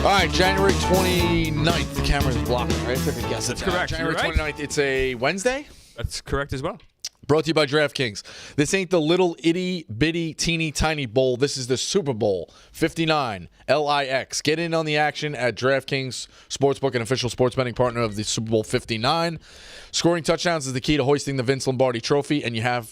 All right, January 29th. The camera's blocking, right? I took a guess. That's correct. January You're right. 29th. It's a Wednesday? That's correct as well. Brought to you by DraftKings. This ain't the little itty bitty teeny tiny bowl. This is the Super Bowl 59 LIX. Get in on the action at DraftKings Sportsbook, an official sports betting partner of the Super Bowl 59. Scoring touchdowns is the key to hoisting the Vince Lombardi Trophy, and you have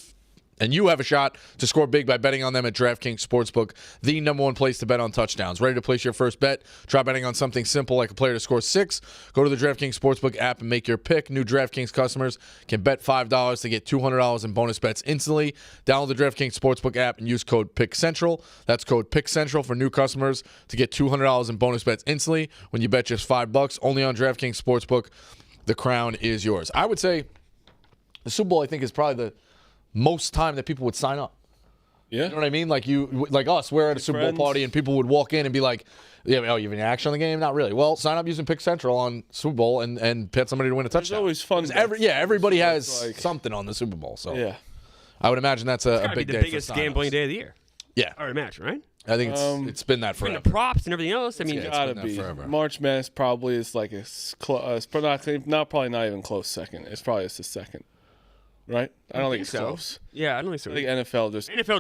a shot to score big by betting on them at DraftKings Sportsbook, the number one place to bet on touchdowns. Ready to place your first bet? Try betting on something simple like a player to score 6. Go to the DraftKings Sportsbook app and make your pick. New DraftKings customers can bet $5 to get $200 in bonus bets instantly. Download the DraftKings Sportsbook app and use code PICKCENTRAL. That's code PICKCENTRAL for new customers to get $200 in bonus bets instantly when you bet just $5. Only on DraftKings Sportsbook. The crown is yours. I would say the Super Bowl, I think, is probably the most time that people would sign up. Yeah. You know what I mean? Like us, we're at a Super Bowl party and people would walk in and be like, yeah, oh, you have any action on the game? Not really. Well, sign up using Pick Central on Super Bowl and bet somebody to win a touchdown. It's always fun. Everybody has something on the Super Bowl. So yeah. I would imagine that's a big day. The biggest gambling day of the year. Yeah. I would imagine, right? I think it's been that forever. And the props and everything else. I mean, it's gotta been be. forever. March Madness probably is like probably not even close second. It's probably just a second. Right? I don't think it's so. close. Yeah, I don't think so. I think NFL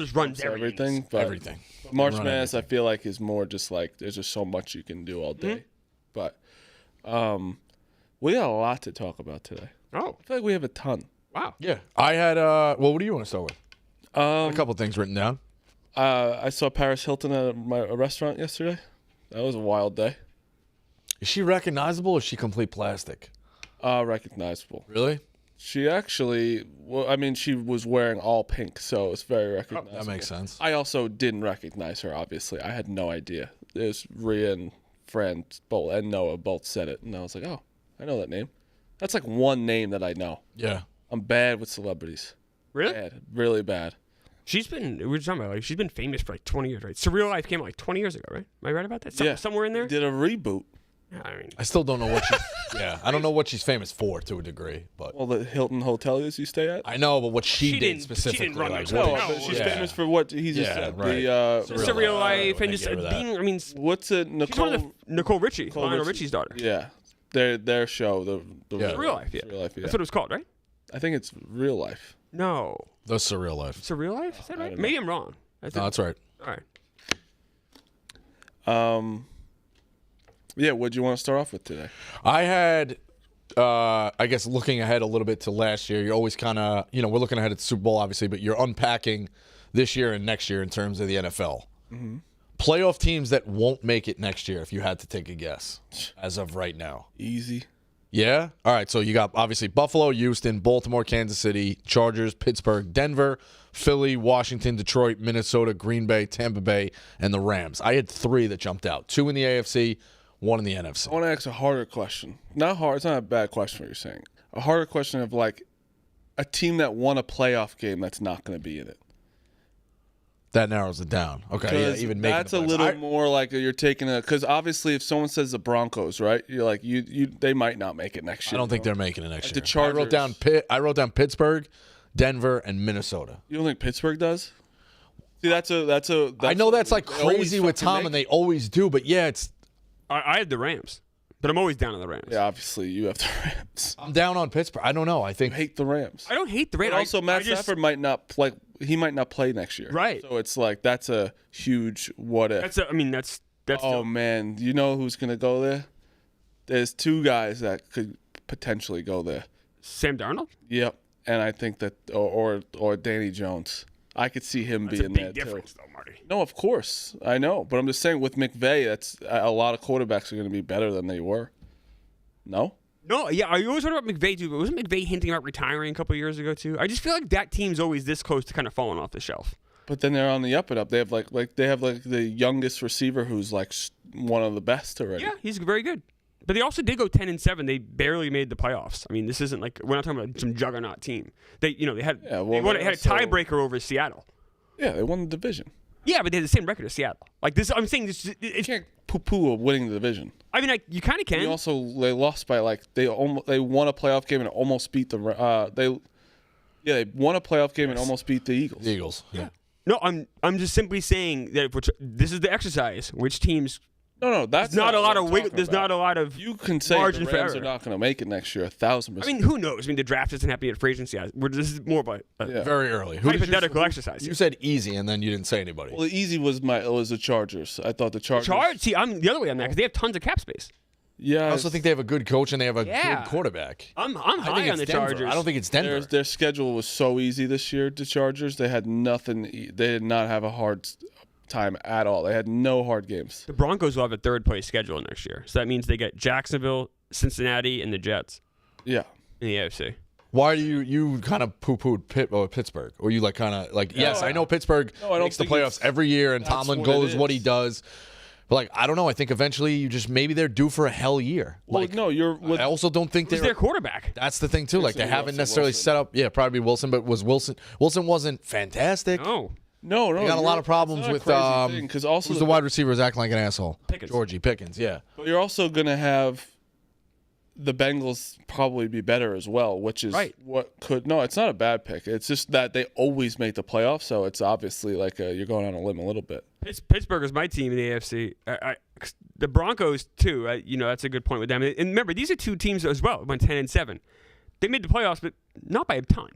just runs everything. But Everything. March Madness, I feel like, is more just like there's just so much you can do all day. But we got a lot to talk about today. Oh, I feel like we have a ton. wow. Yeah. I had, well, what do you want to start with? A couple things written down. I saw Paris Hilton at a restaurant yesterday. That was a wild day. Is she recognizable or is she complete plastic? Recognizable. Really? She actually, she was wearing all pink, so it's very recognizable. That makes sense. I also didn't recognize her, obviously. I had no idea. There's Rhea and Fran both, and Noah both said it, and I was like, oh, I know that name. That's like one name that I know. Yeah. I'm bad with celebrities. Really? Bad. Really bad. She's been she's been famous for like 20 years, right? Surreal Life came out like 20 years ago, right? Am I right about that? Yeah. Somewhere in there? Did a reboot. I mean, I still don't know what she's I don't know what she's famous for to a degree, but Well, the Hilton hoteliers you stay at? I know, but what she did didn't specifically. run like, those what hotels. did But she- she's yeah. famous for what he just Yeah, said. right. The Surreal Life and I just gave her that. being, I mean, what's it? she's Nicole. one of the Nicole Richie, Lionel Richie. Richie's daughter. Yeah, their show, the Yeah. Surreal Life, yeah. Surreal Life, yeah. That's what it was called, right? I think it's Real Life. No. The Surreal Life. Surreal Life? Is that right? don't know. Maybe I'm wrong. No, that's right. All right. Yeah, what do you want to start off with today? I had, I guess, looking ahead a little bit to last year. You're always kind of, we're looking ahead at the Super Bowl, obviously, but you're unpacking this year and next year in terms of the NFL. Mm-hmm. Playoff teams that won't make it next year, if you had to take a guess, as of right now. Easy. Yeah? All right, so you got, obviously, Buffalo, Houston, Baltimore, Kansas City, Chargers, Pittsburgh, Denver, Philly, Washington, Detroit, Minnesota, Green Bay, Tampa Bay, and the Rams. I had 3 that jumped out. 2 in the AFC, 1 in the NFC. I want to ask a harder question. Not hard. It's not a bad question what you're saying. A harder question of like a team that won a playoff game that's not going to be in it. That narrows it down. Okay, yeah, even making that's the a playoffs. little more like you're taking a because obviously if someone says the Broncos, right? You're like they might not make it next year. I don't think they're making it next Like year. the Chargers. I wrote down Pittsburgh, Denver, and Minnesota. You don't think Pittsburgh does? See, that's I know that's like they always crazy with fucking Tom, make and they always do, but yeah, it's. I had the Rams, but I'm always down on the Rams. Yeah, obviously you have the Rams. I'm down on Pittsburgh. I don't know. I think I hate the Rams. I don't hate the Rams. But also, Matt Stafford might not play. He might not play next year. Right. So it's like that's a huge what if. That's Oh man, you know who's gonna go there? There's 2 guys that could potentially go there. Sam Darnold. Yep, and I think that or Danny Jones. I could see him That's a being big there difference, too. though, Marty. No, of course I know, but I'm just saying with McVay, that's a lot of quarterbacks are going to be better than they were. No. No, yeah, I always heard about McVay too, but wasn't McVay hinting about retiring a couple years ago too? I just feel like that team's always this close to kind of falling off the shelf. But then they're on the up and up. They have like the youngest receiver who's like one of the best already. Yeah, he's very good. But they also did go 10-7. They barely made the playoffs. I mean, this isn't like we're not talking about some juggernaut team. They had Yeah, well, they had a also- tiebreaker over Seattle. Yeah, they won the division. Yeah, but they had the same record as Seattle. Like this, I'm saying this. You can't poo-poo winning the division. I mean, you kind of can. They lost by like they won a playoff game and almost beat the they won a playoff game and almost beat the Eagles. The Eagles. Yeah. No, I'm just simply saying that this is the exercise. Which teams No, that's There's not a lot of wiggle. There's not a lot of. You can say margin the for Rams error. are not going to make it next year, 1,000%. I mean, who knows? I mean, the draft isn't happening at free agency. This is more of a Yeah. Very early. Who did you- hypothetical exercise. You said easy, and then you didn't say anybody. well, the easy was the Chargers. I thought the Chargers. See, I'm the other way on that because they have tons of cap space. Yeah, I also think they have a good coach and they have a Yeah. good quarterback. I'm I high think on it's the Denver. Chargers. I don't think it's Denver. their schedule was so easy this year. The Chargers, they had nothing. They did not have a hard time at all. They had no hard games. The Broncos will have a third place schedule next year, so that means they get Jacksonville, Cincinnati, and the Jets Yeah. in the AFC. Why do you kind of poo-pooed Pittsburgh? Or you yes, I know Pittsburgh No, I don't makes the think it's- playoffs every year and that's Tomlin what goes it what he is. does. But I don't know. I think eventually maybe they're due for a hell year. Well, no, you're with I also don't think Who's they're their quarterback? That's the thing too. Like they Russell haven't necessarily Wilson. set up. Yeah, probably Wilson, but was Wilson wasn't fantastic. No. no. They got a lot of problems with because also who's the wide receiver who's acting like an asshole? Pickens. Georgie Pickens. Yeah. But you're also going to have the Bengals probably be better as well, which is Right. what could. No, it's not a bad pick. It's just that they always make the playoffs, so it's obviously like you're going on a limb a little bit. Pittsburgh is my team in the AFC. The Broncos too. That's a good point with them. And remember, these are two teams as well. Went 10-7. They made the playoffs, but not by a ton.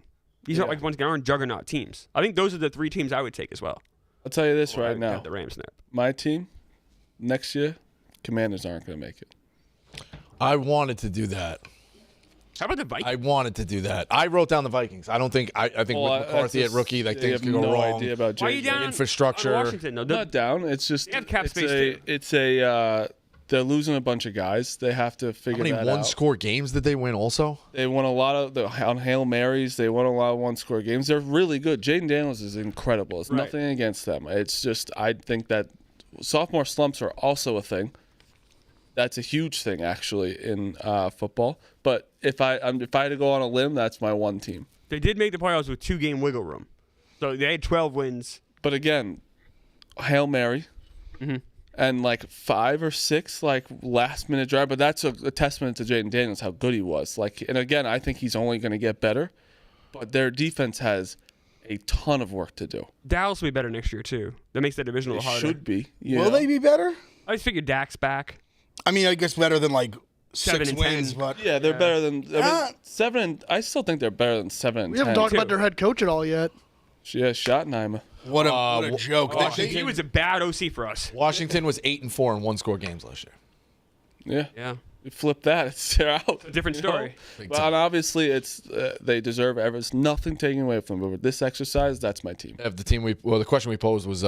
These aren't Yeah. like ones that aren't juggernaut teams. I think those are the three teams I would take as well. I'll tell you this Or I right would now: have the Rams in there. my team next year, Commanders aren't going to make it. I wanted to do that. How about the Vikings? I wanted to do that. I wrote down the Vikings. I don't think I think Well, with McCarthy at rookie, like you things have could go no wrong. idea about Why are you JJ. down on- Infrastructure. on Washington? No, Not down. It's just They have cap it's space, a, too. It's a they're losing a bunch of guys. They have to How figure many that out. one-score games did they win? Also, They won a lot of on Hail Marys. They won a lot of one-score games. They're really good. Jaden Daniels is incredible. It's Right. nothing against them. It's just I think that sophomore slumps are also a thing. That's a huge thing actually in football. But if I had to go on a limb, that's my one team. They did make the playoffs with 2-game wiggle room. So they had 12 wins. But again, Hail Mary. Mm-hmm. And like 5 or 6 like last minute drive, but that's a testament to Jaden Daniels how good he was. And again, I think he's only going to get better. But their defense has a ton of work to do. Dallas will be better next year, too. That makes that division a They little harder. should be. Will they be better? I just figured Dak's back. I mean, I guess better than like 7 6 and wins, 10. but Yeah, they're better than 7. I still think they're better than 7 and We 10. haven't talked too. about their head coach at all yet. Yeah, Schottenheimer. what a joke. He was a bad OC for us. Washington was 8-4 in one-score games last year. Yeah, Yeah. you flip that, they're out. A different you know? story. Big But time. obviously, it's they deserve ever. It's nothing taken away from them. But with this exercise, that's my team. The question we posed was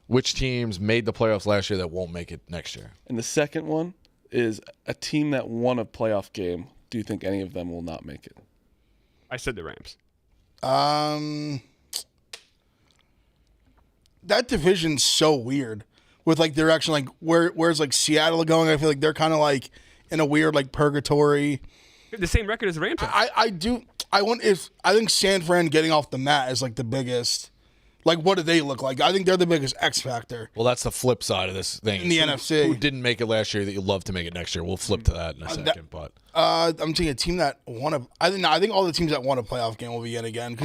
which teams made the playoffs last year that won't make it next year? And the second one is a team that won a playoff game. Do you think any of them will not make it? I said the Rams. That division's so weird with like direction. Like where's like Seattle going? I feel like they're kind of like in a weird like purgatory. They have the same record as the Rams. have. I think San Fran getting off the mat is like the biggest. Like, what do they look like? I think they're the biggest X factor. Well, that's the flip side of this thing. In the NFC. Who didn't make it last year that you'd love to make it next year? We'll flip to that in a second. But I'm taking a team that won a. I think all the teams that won a playoff game will be in again.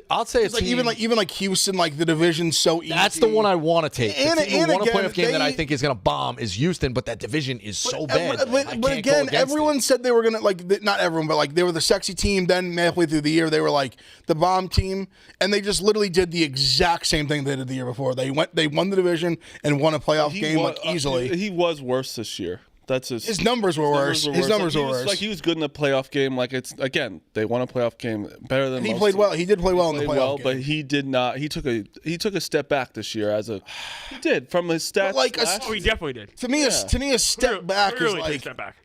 I'll say It's like even like Houston, like the division's so easy. that's the one I want to take. And- the team and who won a again, playoff game that I they- think is going to bomb is Houston, but that division is so bad. I But can't go again, against everyone it. said they were gonna not everyone, but like they were the sexy team. Then halfway through the year, they were like the bomb team, and they just literally did the exact same thing they did the year before. They won the division and won a playoff game like easily. He was worse this year. That's His numbers were worse. His numbers were worse. Like he was good in the playoff game. Like it's again, they won a playoff game better than. And he most played teams. well. He did play well in the Played playoff well, game. but he did not. He took a step back this year he did from his stats. like a- last Oh, he definitely did. to me, a step back Really is did like step back.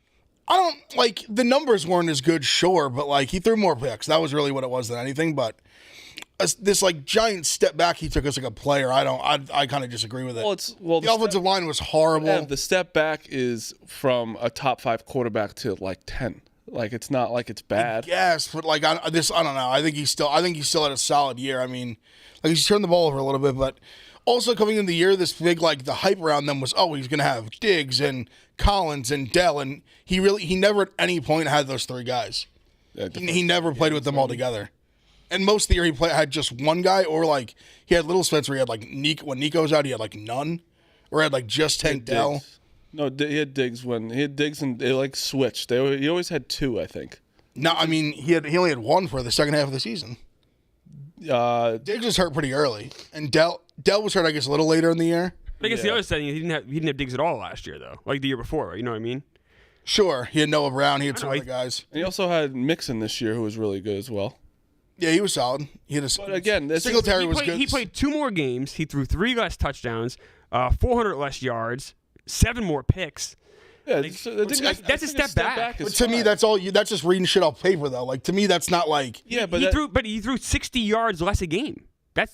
I don't like the numbers weren't as good, sure, but like he threw more picks. That was really what it was than anything. But this like giant step back he took as like a player. I kind of disagree with it. The offensive line was horrible. Yeah, the step back is from a top 5 quarterback to like 10. Like it's not like it's bad. Yes, but like I don't know. I think he still had a solid year. I mean, like he's turned the ball over a little bit, but also coming into the year, this big like the hype around them was he's gonna have Diggs and Collins and Dell, and he never at any point had those 3 guys. Yeah, He never played with them all together. And most of the year he had just one guy, or like he had Little Spencer. He had like when Nico was out, he had like none, or had like just Tank Dell. No, he had Diggs and they like switched. He always had 2, I think. No, I mean he only had 1 for the second half of the season. Diggs was hurt pretty early, and Dell was hurt, I guess, a little later in the year. I guess the other thing is he didn't have Diggs at all last year though, like the year before. You know what I mean? Sure, he had Noah Brown, he had some know, other guys. And he also had Mixon this year, who was really good as well. Yeah, he was solid. He had But again, Singletary was good. He played 2 more games. He threw 3 less touchdowns, 400 less yards, 7 more picks. Yeah, That's a step back. But to me, that's just reading shit off paper, though. Like to me, that's not like He threw 60 yards less a game.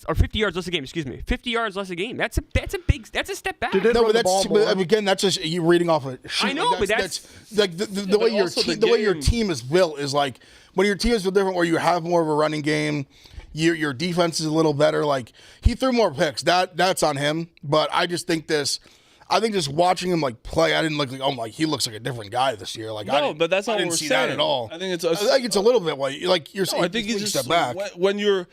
Or 50 yards less a game. Excuse me, 50 yards less a game. That's a step back. no, but again, that's just you reading off a sheet. I know, like, but that's like the way your team is built is like when your team is built different, where you have more of a running game. Your defense is a little better. Like he threw more picks. That's on him. But I just think just watching him like play, I didn't look like he looks like a different guy this year. Like but that's not what we're see saying that at all. I think it's a little bit like you're saying. I think he's just step back when you're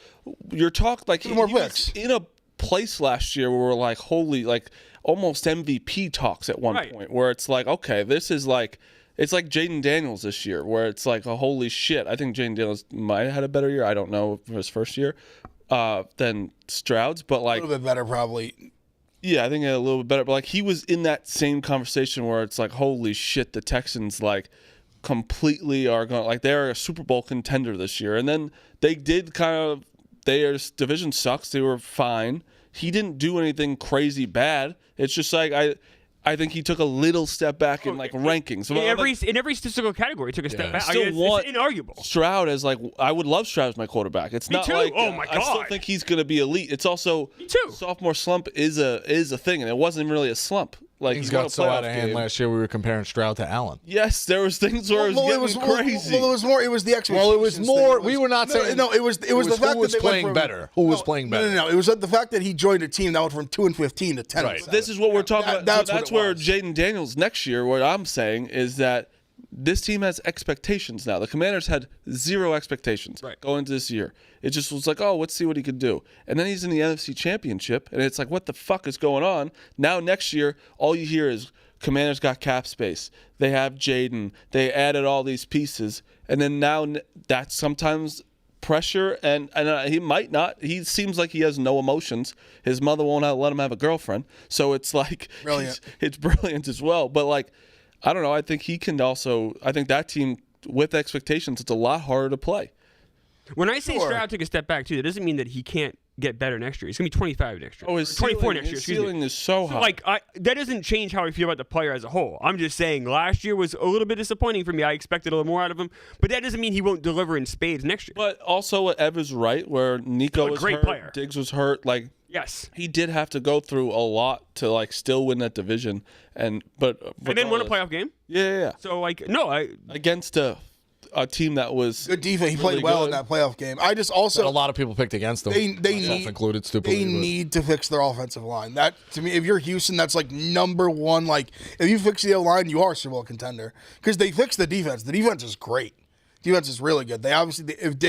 talked like more he was picks. in a place last year where we're like holy like almost MVP talks at one point where it's like okay this is like it's like Jaden Daniels this year where it's like a holy shit. I think Jaden Daniels might have had a better year. I don't know for his first year than Stroud's, but like a little bit better probably. Yeah, I think a little bit better. But like he was in that same conversation where it's like, holy shit, the Texans like completely are going like they're a Super Bowl contender this year. And then they did their division sucks. They were fine. He didn't do anything crazy bad. It's just like I think he took a little step back in like rankings. In every statistical category, he took a step back. Still it's inarguable. Stroud as like I would love Stroud as my quarterback. It's Me not too. like Oh my God. I still think he's going to be elite. It's also Me too. sophomore slump is a thing, and it wasn't really a slump. Like Things he won got a so out of playoff hand game. last year. We were comparing Stroud to Allen. Yes, there was things where it was getting crazy. Well, it was more. It was the expectations. Well, it was more. thing. We were not saying. No, it was the fact who was that they playing went from, better. Who was playing better? No. It was the fact that he joined a team that went from 2-15 to 10. Right. This is what we're talking about. That's what it where was. Jaden Daniels next year. What I'm saying is that this team has expectations now. The Commanders had 0 expectations going into this year. It just was like, oh, let's see what he could do. And then he's in the NFC Championship, and it's like, what the fuck is going on? Now next year, all you hear is Commanders got cap space. They have Jaden. They added all these pieces, and then now that's sometimes pressure. And he might not. He seems like he has no emotions. His mother won't let him have a girlfriend, so it's like Brilliant. It's brilliant as well. But like, I don't know. I think he can also. I think that team with expectations, it's a lot harder to play. When I say Stroud took a step back too, that doesn't mean that he can't get better next year. He's gonna be 25 next year. Oh, his 24 ceiling, next year. his ceiling is so high. Like that doesn't change how I feel about the player as a whole. I'm just saying last year was a little bit disappointing for me. I expected a little more out of him, but that doesn't mean he won't deliver in spades next year. But also, Ev is right where Nico was great hurt, player. Diggs was hurt. Like, Yes, he did have to go through a lot to like still win that division, and then won a playoff game. Yeah. So like Against a team that was Good defense. He really played well in good. that playoff game. I just But also a lot of people picked against them. they myself need included. they Stupidly, need to fix their offensive line. That to me, if you're Houston, that's like number one. Like if you fix the O line, you are a Super Bowl contender because they fixed the defense. The defense is great. Defense is really good. They obviously if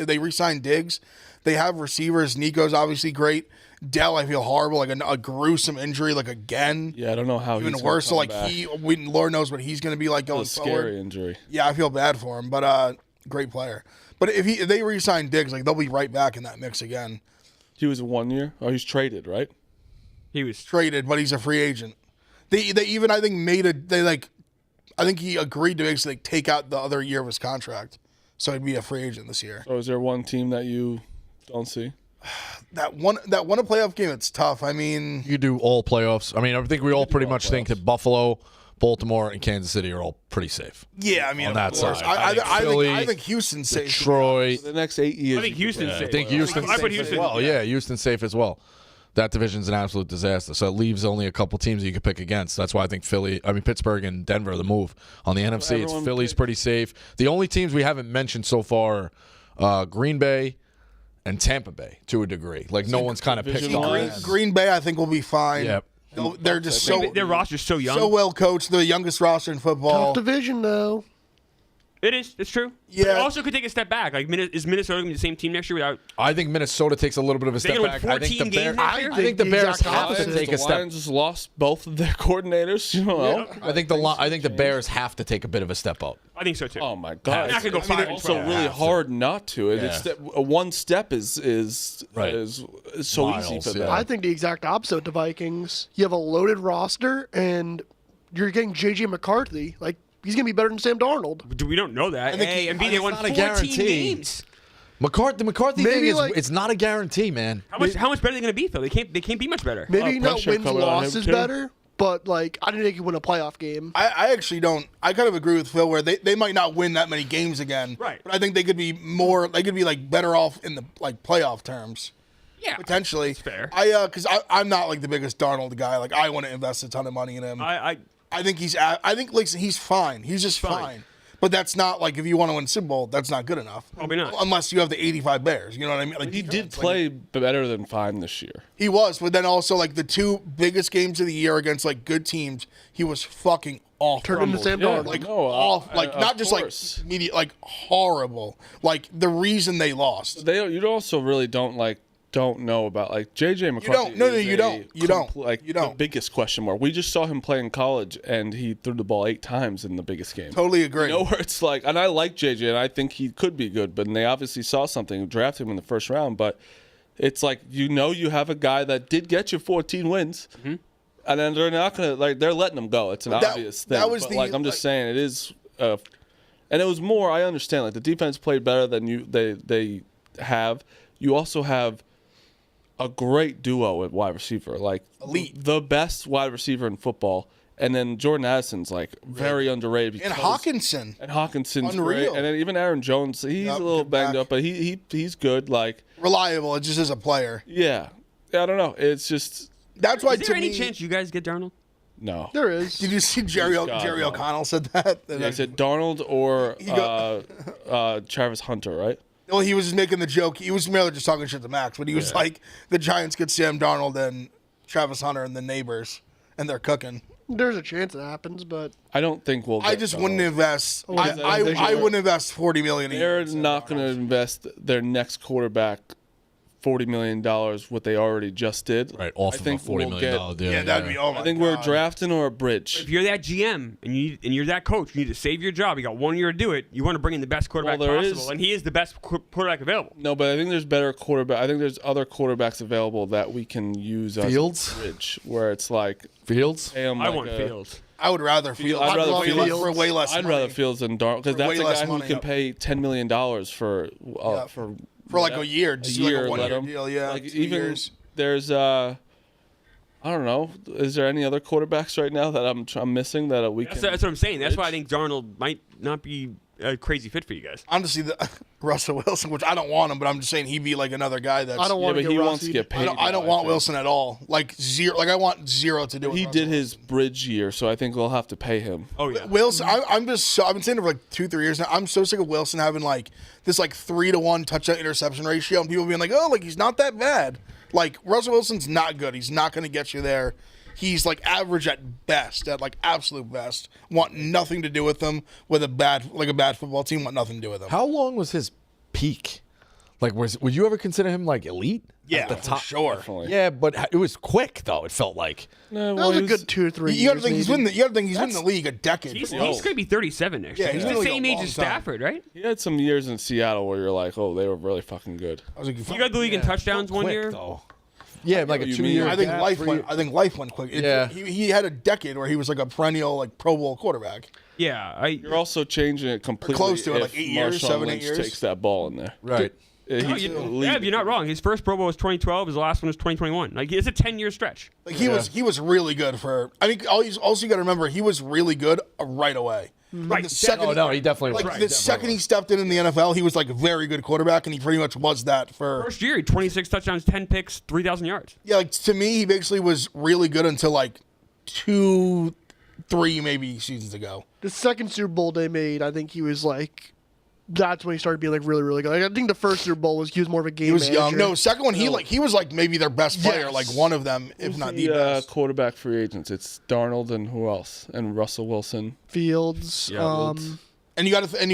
they re-sign Diggs, they have receivers. Nico's obviously great. Dell, I feel horrible, like a gruesome injury, like again. Yeah, I don't know how Even he's worse. So gonna like come back. Lord knows what he's going to be like going a scary forward. injury. Yeah, I feel bad for him, but great player. But if they re-sign Diggs, like they'll be right back in that mix again. He was 1 year. Oh, he's traded, right? he was. Traded, but he's a free agent. They even I think I think he agreed to basically take out the other year of his contract, so he'd be a free agent this year. So is there one team that you don't see? That won a playoff game. It's tough. I mean, You do all playoffs. I mean, I think we all pretty much think that Buffalo, Baltimore, and Kansas City are all pretty safe. yeah. I mean, On of that course. side. I think Houston's safe. Detroit. For the next 8 years. I think Houston's safe. I think Houston's I put safe Houston. as well. Yeah, Houston's safe as well. That division's an absolute disaster. So it leaves only a couple teams that you could pick against. That's why I think Pittsburgh and Denver are the move. On the NFC, it's Philly's pretty safe. The only teams we haven't mentioned so far, Green Bay and Tampa Bay to a degree. Like no one's kind of picked division on wise. them. Green Bay, I think, will be fine. Yep. They're just so Their roster's so young. well coached. They're the youngest roster in football. Tough division, though. It is. It's true. Yeah. But it also could take a step back. Like, is Minnesota going to be the same team next year without? I think Minnesota takes a little bit of a step gonna back. win I think 14 the games Bears. next year? I think the Bears exact have to opposite. take The a step. Lions just lost both of their coordinators. You know, I think the Bears have to take a bit of a step up. I think so too. Oh my They're God! not gonna go It's 5 and also 12. really hard not to. And Yeah. one step is Right. so Miles, easy for yeah. them. I think the exact opposite with the Vikings. You have a loaded roster, and you're getting J.J. McCarthy. Like, he's going to be better than Sam Darnold. We don't know that. A, and B, they it's won not a 14 guarantee. games. The McCarthy Maybe thing is like- it's not a guarantee, man. How much better are they going to be, though? They can't be much better. Maybe not pressure wins, coming on him, losses too. better, but, like, I didn't think he would win a playoff game. I actually don't. I kind of agree with Phil where they might not win that many games again. Right. But I think they could be more. They could be like better off in the like playoff terms. Yeah. Potentially. That's fair. Because I'm not like the biggest Darnold guy. Like I want to invest a ton of money in him. I think he's fine. He's just fine. But that's not like if you want to win Super Bowl, that's not good enough. Probably not. Unless you have the 85 Bears. You know what I mean? Like He did defense, like, play better than fine this year. he was, but then also like the two biggest games of the year against like good teams, he was fucking awful. Turned into Sam Yeah, Darnold. Like No, off, like of not just course. like immediate, like horrible. Like the reason they lost. You also really don't know about like JJ McCarthy. No, is you a don't. You don't. Like You the don't. biggest question mark. We just saw him play in college, and he threw the ball 8 times in the biggest game. Totally agree. You know where it's like, and I like JJ, and I think he could be good, but they obviously saw something, drafted him in the first round. But it's like you have a guy that did get you 14 wins, and then they're not gonna they're letting him go. It's an obvious thing. that was but the, like I'm just like- saying it is, and it was more. I understand like the defense played better than they have. You also have a great duo at wide receiver, like Elite. the best wide receiver in football. And then Jordan Addison's like very underrated. And because- Hawkinson. And Hawkinson's Unreal. great. And then even Aaron Jones, he's Yep, a little get banged back. up, but he's good. Like, Reliable, just as a player. yeah. I don't know. It's just That's why is to there any me. chance you guys get Darnold? no. There is. Did you see Jerry God, no. O'Connell said that? Yeah, is it Darnold or Travis Hunter, right? Well, he was just making the joke. He was merely just talking shit to Max, but he was like, the Giants get Sam Darnold and Travis Hunter and the neighbors, and they're cooking. There's a chance it happens, but I don't think we'll. I get just Darnold. wouldn't invest. Because I wouldn't invest $40 million. a year They're in Sam not going to Darnold. invest their next quarterback $40 million, what they already just did. Right, off I of a think $40 we'll million get- deal. Yeah, that'd be. Oh my I think God. we're drafting or a bridge. If you're that GM and you're that coach, you need to save your job. You got 1 year to do it. You want to bring in the best quarterback Well, there possible, is- and he is the best quarterback available. No, but I think there's better quarterback. I think there's other quarterbacks available that we can use as Fields? a bridge, where it's like, Fields? hey, I'm I like want a- Fields. I would rather Fields. I'd rather way Fields. less, for way less. I'd money. rather Fields than Darnold because For that's way a less guy who money, can yep. pay $10 million for like a year, just like a year. 1 Let year him. deal. Yeah, like 2 even years. there's I don't know. Is there any other quarterbacks right now that I'm missing that we That's can? what I'm saying. That's why I bridge? think Darnold might not be a crazy fit for you guys. Honestly, the Russell Wilson, which I don't want him, but I'm just saying he'd be like another guy that's. I don't Yeah, want but to he get wants to Rossied. get paid. I don't now, want think. Wilson at all. Like zero. Like I want zero to do. With He Russell did his bridge year, so I think we'll have to pay him. Oh yeah. Wilson, I'm just so, I've been saying it for like 2-3 years now. I'm so sick of Wilson having like this like 3-to-1 touchdown interception ratio, and people being like, oh, like he's not that bad. Like Russell Wilson's not good. He's not going to get you there. He's like average at best, at like absolute best. Want nothing to do with him. With a bad football team, want nothing to do with him. How long was his peak? Like, would you ever consider him like elite? Yeah, At the for top. sure. Definitely. Yeah, but it was quick though. It felt like. No, That was a good 2 or 3 years. You got to think he's maybe. been. You got to think he's been in the league a decade. He's old. going to be 37 next Yeah, year. he's He's been the like a same age long as time. Stafford, right? He had some years in Seattle where you're like, oh, they were really fucking good. I was like, You got the league in touchdowns one quick, year. though. Yeah, like a what you 2 mean. year. I think gap, life 3 went. I think life went quick. Yeah. He had a decade where he was like a perennial like Pro Bowl quarterback. Yeah, You're also changing it completely. close to it, like if 8 years, Marshawn 7-8 Lynch years. takes that ball in there. Right. No, He's yeah, you're not wrong. His first Pro Bowl was 2012. His last one was 2021. Like it's a 10-year stretch. Like he was really good for. I think also you got to remember he was really good right away. Right. The second, Oh no, he definitely was. like Right, the definitely second he was. stepped in the NFL, he was like a very good quarterback, and he pretty much was that for. First year, 26 touchdowns, 10 picks, 3,000 yards. Yeah, like to me, he basically was really good until like 2-3 maybe seasons ago. The second Super Bowl they made, I think he was like, that's when he started being like really, really good. Like, I think the first Super Bowl he was more of a game He was manager. young. No, second one he was like maybe their best player, Yes. like one of them, if not the best. quarterback free agents. It's Darnold and who else? And Russell Wilson. Fields. Yeah, And you got to think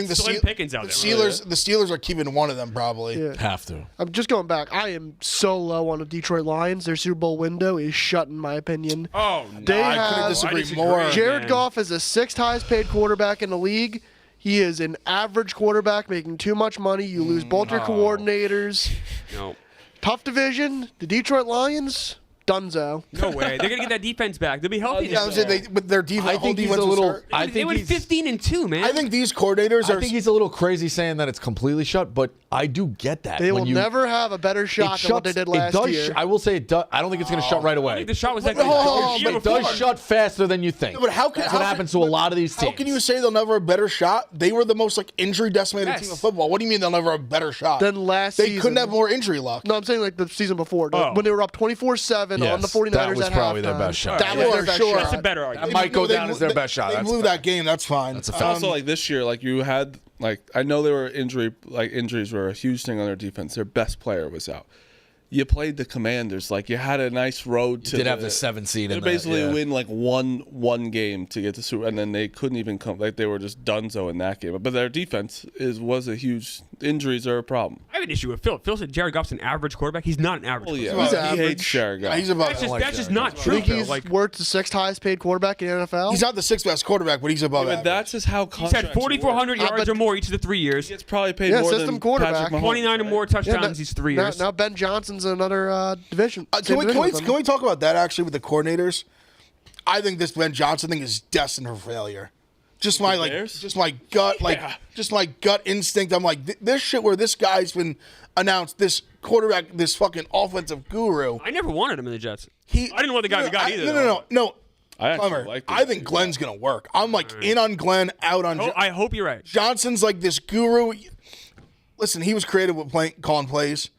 the Slim Pickens out there. The Steelers are keeping one of them probably. Yeah. Have to. I'm just going back. I am so low on the Detroit Lions. Their Super Bowl window is shut, in my opinion. Oh, no. They I couldn't have disagree more. Jared man. Goff is the 6th highest paid quarterback in the league. He is an average quarterback making too much money. You lose both your coordinators. No. Tough division. The Detroit Lions, dunzo. No way. They're gonna get that defense back. They'll be healthy. Yeah, but their defense. I think he's a little. I They think went he's. 15-2, man. I think these coordinators I are. think he's a little crazy saying that it's completely shut, but I do get that. They When will you- never have a better it shot than what they shuts- did it last does year. I will say it does. I don't think it's going to shut right I away. think the shot was that But- oh, the year It does before. shut faster than you think. But how can That's what how happens can- to a lot of these teams. How can you say they'll never have a better shot? They were the most injury decimated Yes. team in football. What do you mean they'll never have a better shot? Than last they season. couldn't have more injury luck. No, I'm saying like the season before. Oh. When they were up 24-7 on the Yes, 49ers that was at probably their halftime. best shot. That was their best Sure. That's shot. a better argument. That might go They down as their best shot. They That's blew fair. that game. That's fine. That's a It's fact. also like this year, like you had, like I know they were injuries were a huge thing on their defense. Their best player was out. You played the Commanders, like you had a nice road to. did have the 7 seed They in basically that, yeah. win like one game to get to Super, and then they couldn't even come. Like they were just donezo in that game. But their defense was a huge. Injuries are a problem. I have an issue with Phil. Phil said Jared Goff's an average quarterback. He's not an average. Well, yeah, quarterback. he average. hates Jared Goff. Yeah, he's above. That's just not I true. think Phil. he's Like worth the 6th highest paid quarterback in the NFL. He's not the 6th best quarterback, but he's above. But average. that's just how he's had contracts 4,400 work. yards but- or more each of the 3 years. He gets probably paid Yeah, more system than quarterback. Patrick Mahomes. 29 or more touchdowns these 3 years. Now Ben Johnson's in another division. Can Same we division with them. talk about that actually with the coordinators? I think this Ben Johnson thing is destined for failure. Just my Bears? just my gut, just my gut instinct. I'm like this shit where this guy's been announced, this quarterback, this fucking offensive guru. I never wanted him in the Jets. He, I didn't want the guy we got either. No. I actually Plummer, like I think Glenn's gonna work. I'm like in on Glenn, out on. Oh, I hope you're right. Johnson's like this guru. Listen, he was creative with calling plays.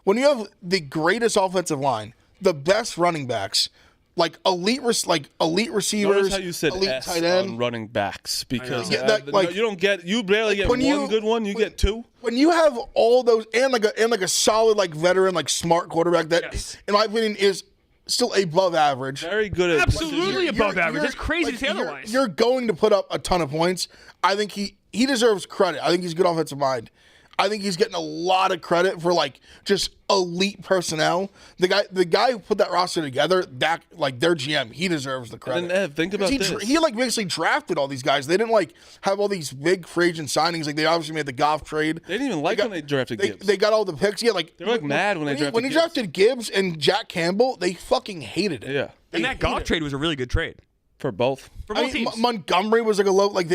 When you have the greatest offensive line, the best running backs, like elite receivers, Notice how you said elite S tight end. on running backs because Yeah, that, you barely get when one you- good one. You get two. When you have all those and like a solid veteran smart quarterback that, Yes. in my opinion, is still above average. Very good at Absolutely above average. You're- It's crazy to say you're- otherwise. You're going to put up a ton of points. I think he deserves credit. I think he's a good offensive mind. I think he's getting a lot of credit for just elite personnel. The guy who put that roster together, their GM, he deserves the credit. And then, Ev, think about he, this. He basically drafted all these guys. They didn't have all these big free agent signings. Like they obviously made the Goff trade. They didn't even like when they drafted Gibbs. They got all the picks. Yeah, They were mad when they drafted when he Gibbs. drafted Gibbs and Jack Campbell. They fucking hated it. Yeah, And that Goff trade was a really good trade for both. for I both mean, teams. Montgomery was a low like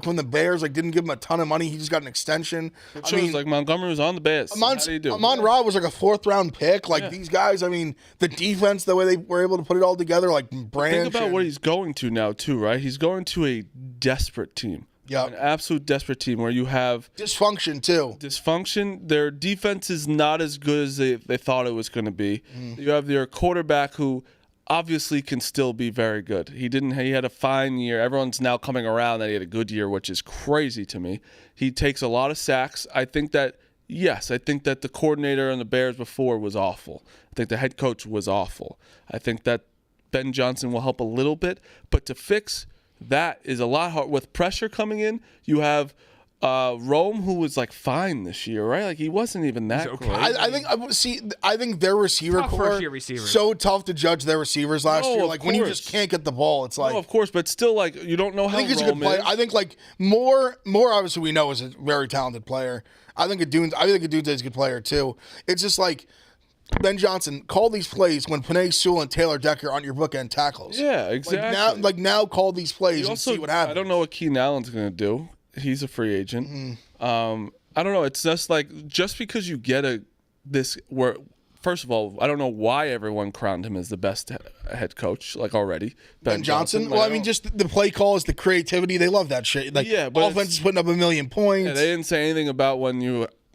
when the Bears didn't give him a ton of money, he just got an extension. It shows Montgomery was on the Bears. How do you do? Amon Ra was a 4th-round pick. These guys, I mean, the defense, the way they were able to put it all together, Branch. Think about what he's going to now, too, right? He's going to a desperate team. Yeah. An absolute desperate team where you have dysfunction too. dysfunction. Their defense is not as good as they thought it was going to be. You have their quarterback who obviously can still be very good. He had a fine year. Everyone's now coming around that he had a good year, which is crazy to me. He takes a lot of sacks. I think that the coordinator on the Bears before was awful. I think the head coach was awful. I think that Ben Johnson will help a little bit, but to fix that is a lot hard. With pressure coming in, you have Rome, who was fine this year, right? He wasn't even that okay. great. I think their receiver Tough core first-year receivers. so tough to judge their receivers last No, year. of When you course. just can't get the ball, it's No, of course, but still, you don't know how I think he's a Rome good player. is. I think more obviously we know is a very talented player. I think Adunze is a good player too. It's just Ben Johnson, call these plays when Penei Sewell and Taylor Decker aren't your bookend tackles. Yeah, exactly. Now call these plays and Also, see what happens. I don't know what Keenan Allen's going to do. He's a free agent. Mm-hmm. I don't know. It's just just because you get first of all, I don't know why everyone crowned him as the best head coach already. Ben Johnson. Well, I mean, just the play calls, the creativity. They love that shit. Yeah, but offense is putting up 1 million points. Yeah, they didn't say anything about when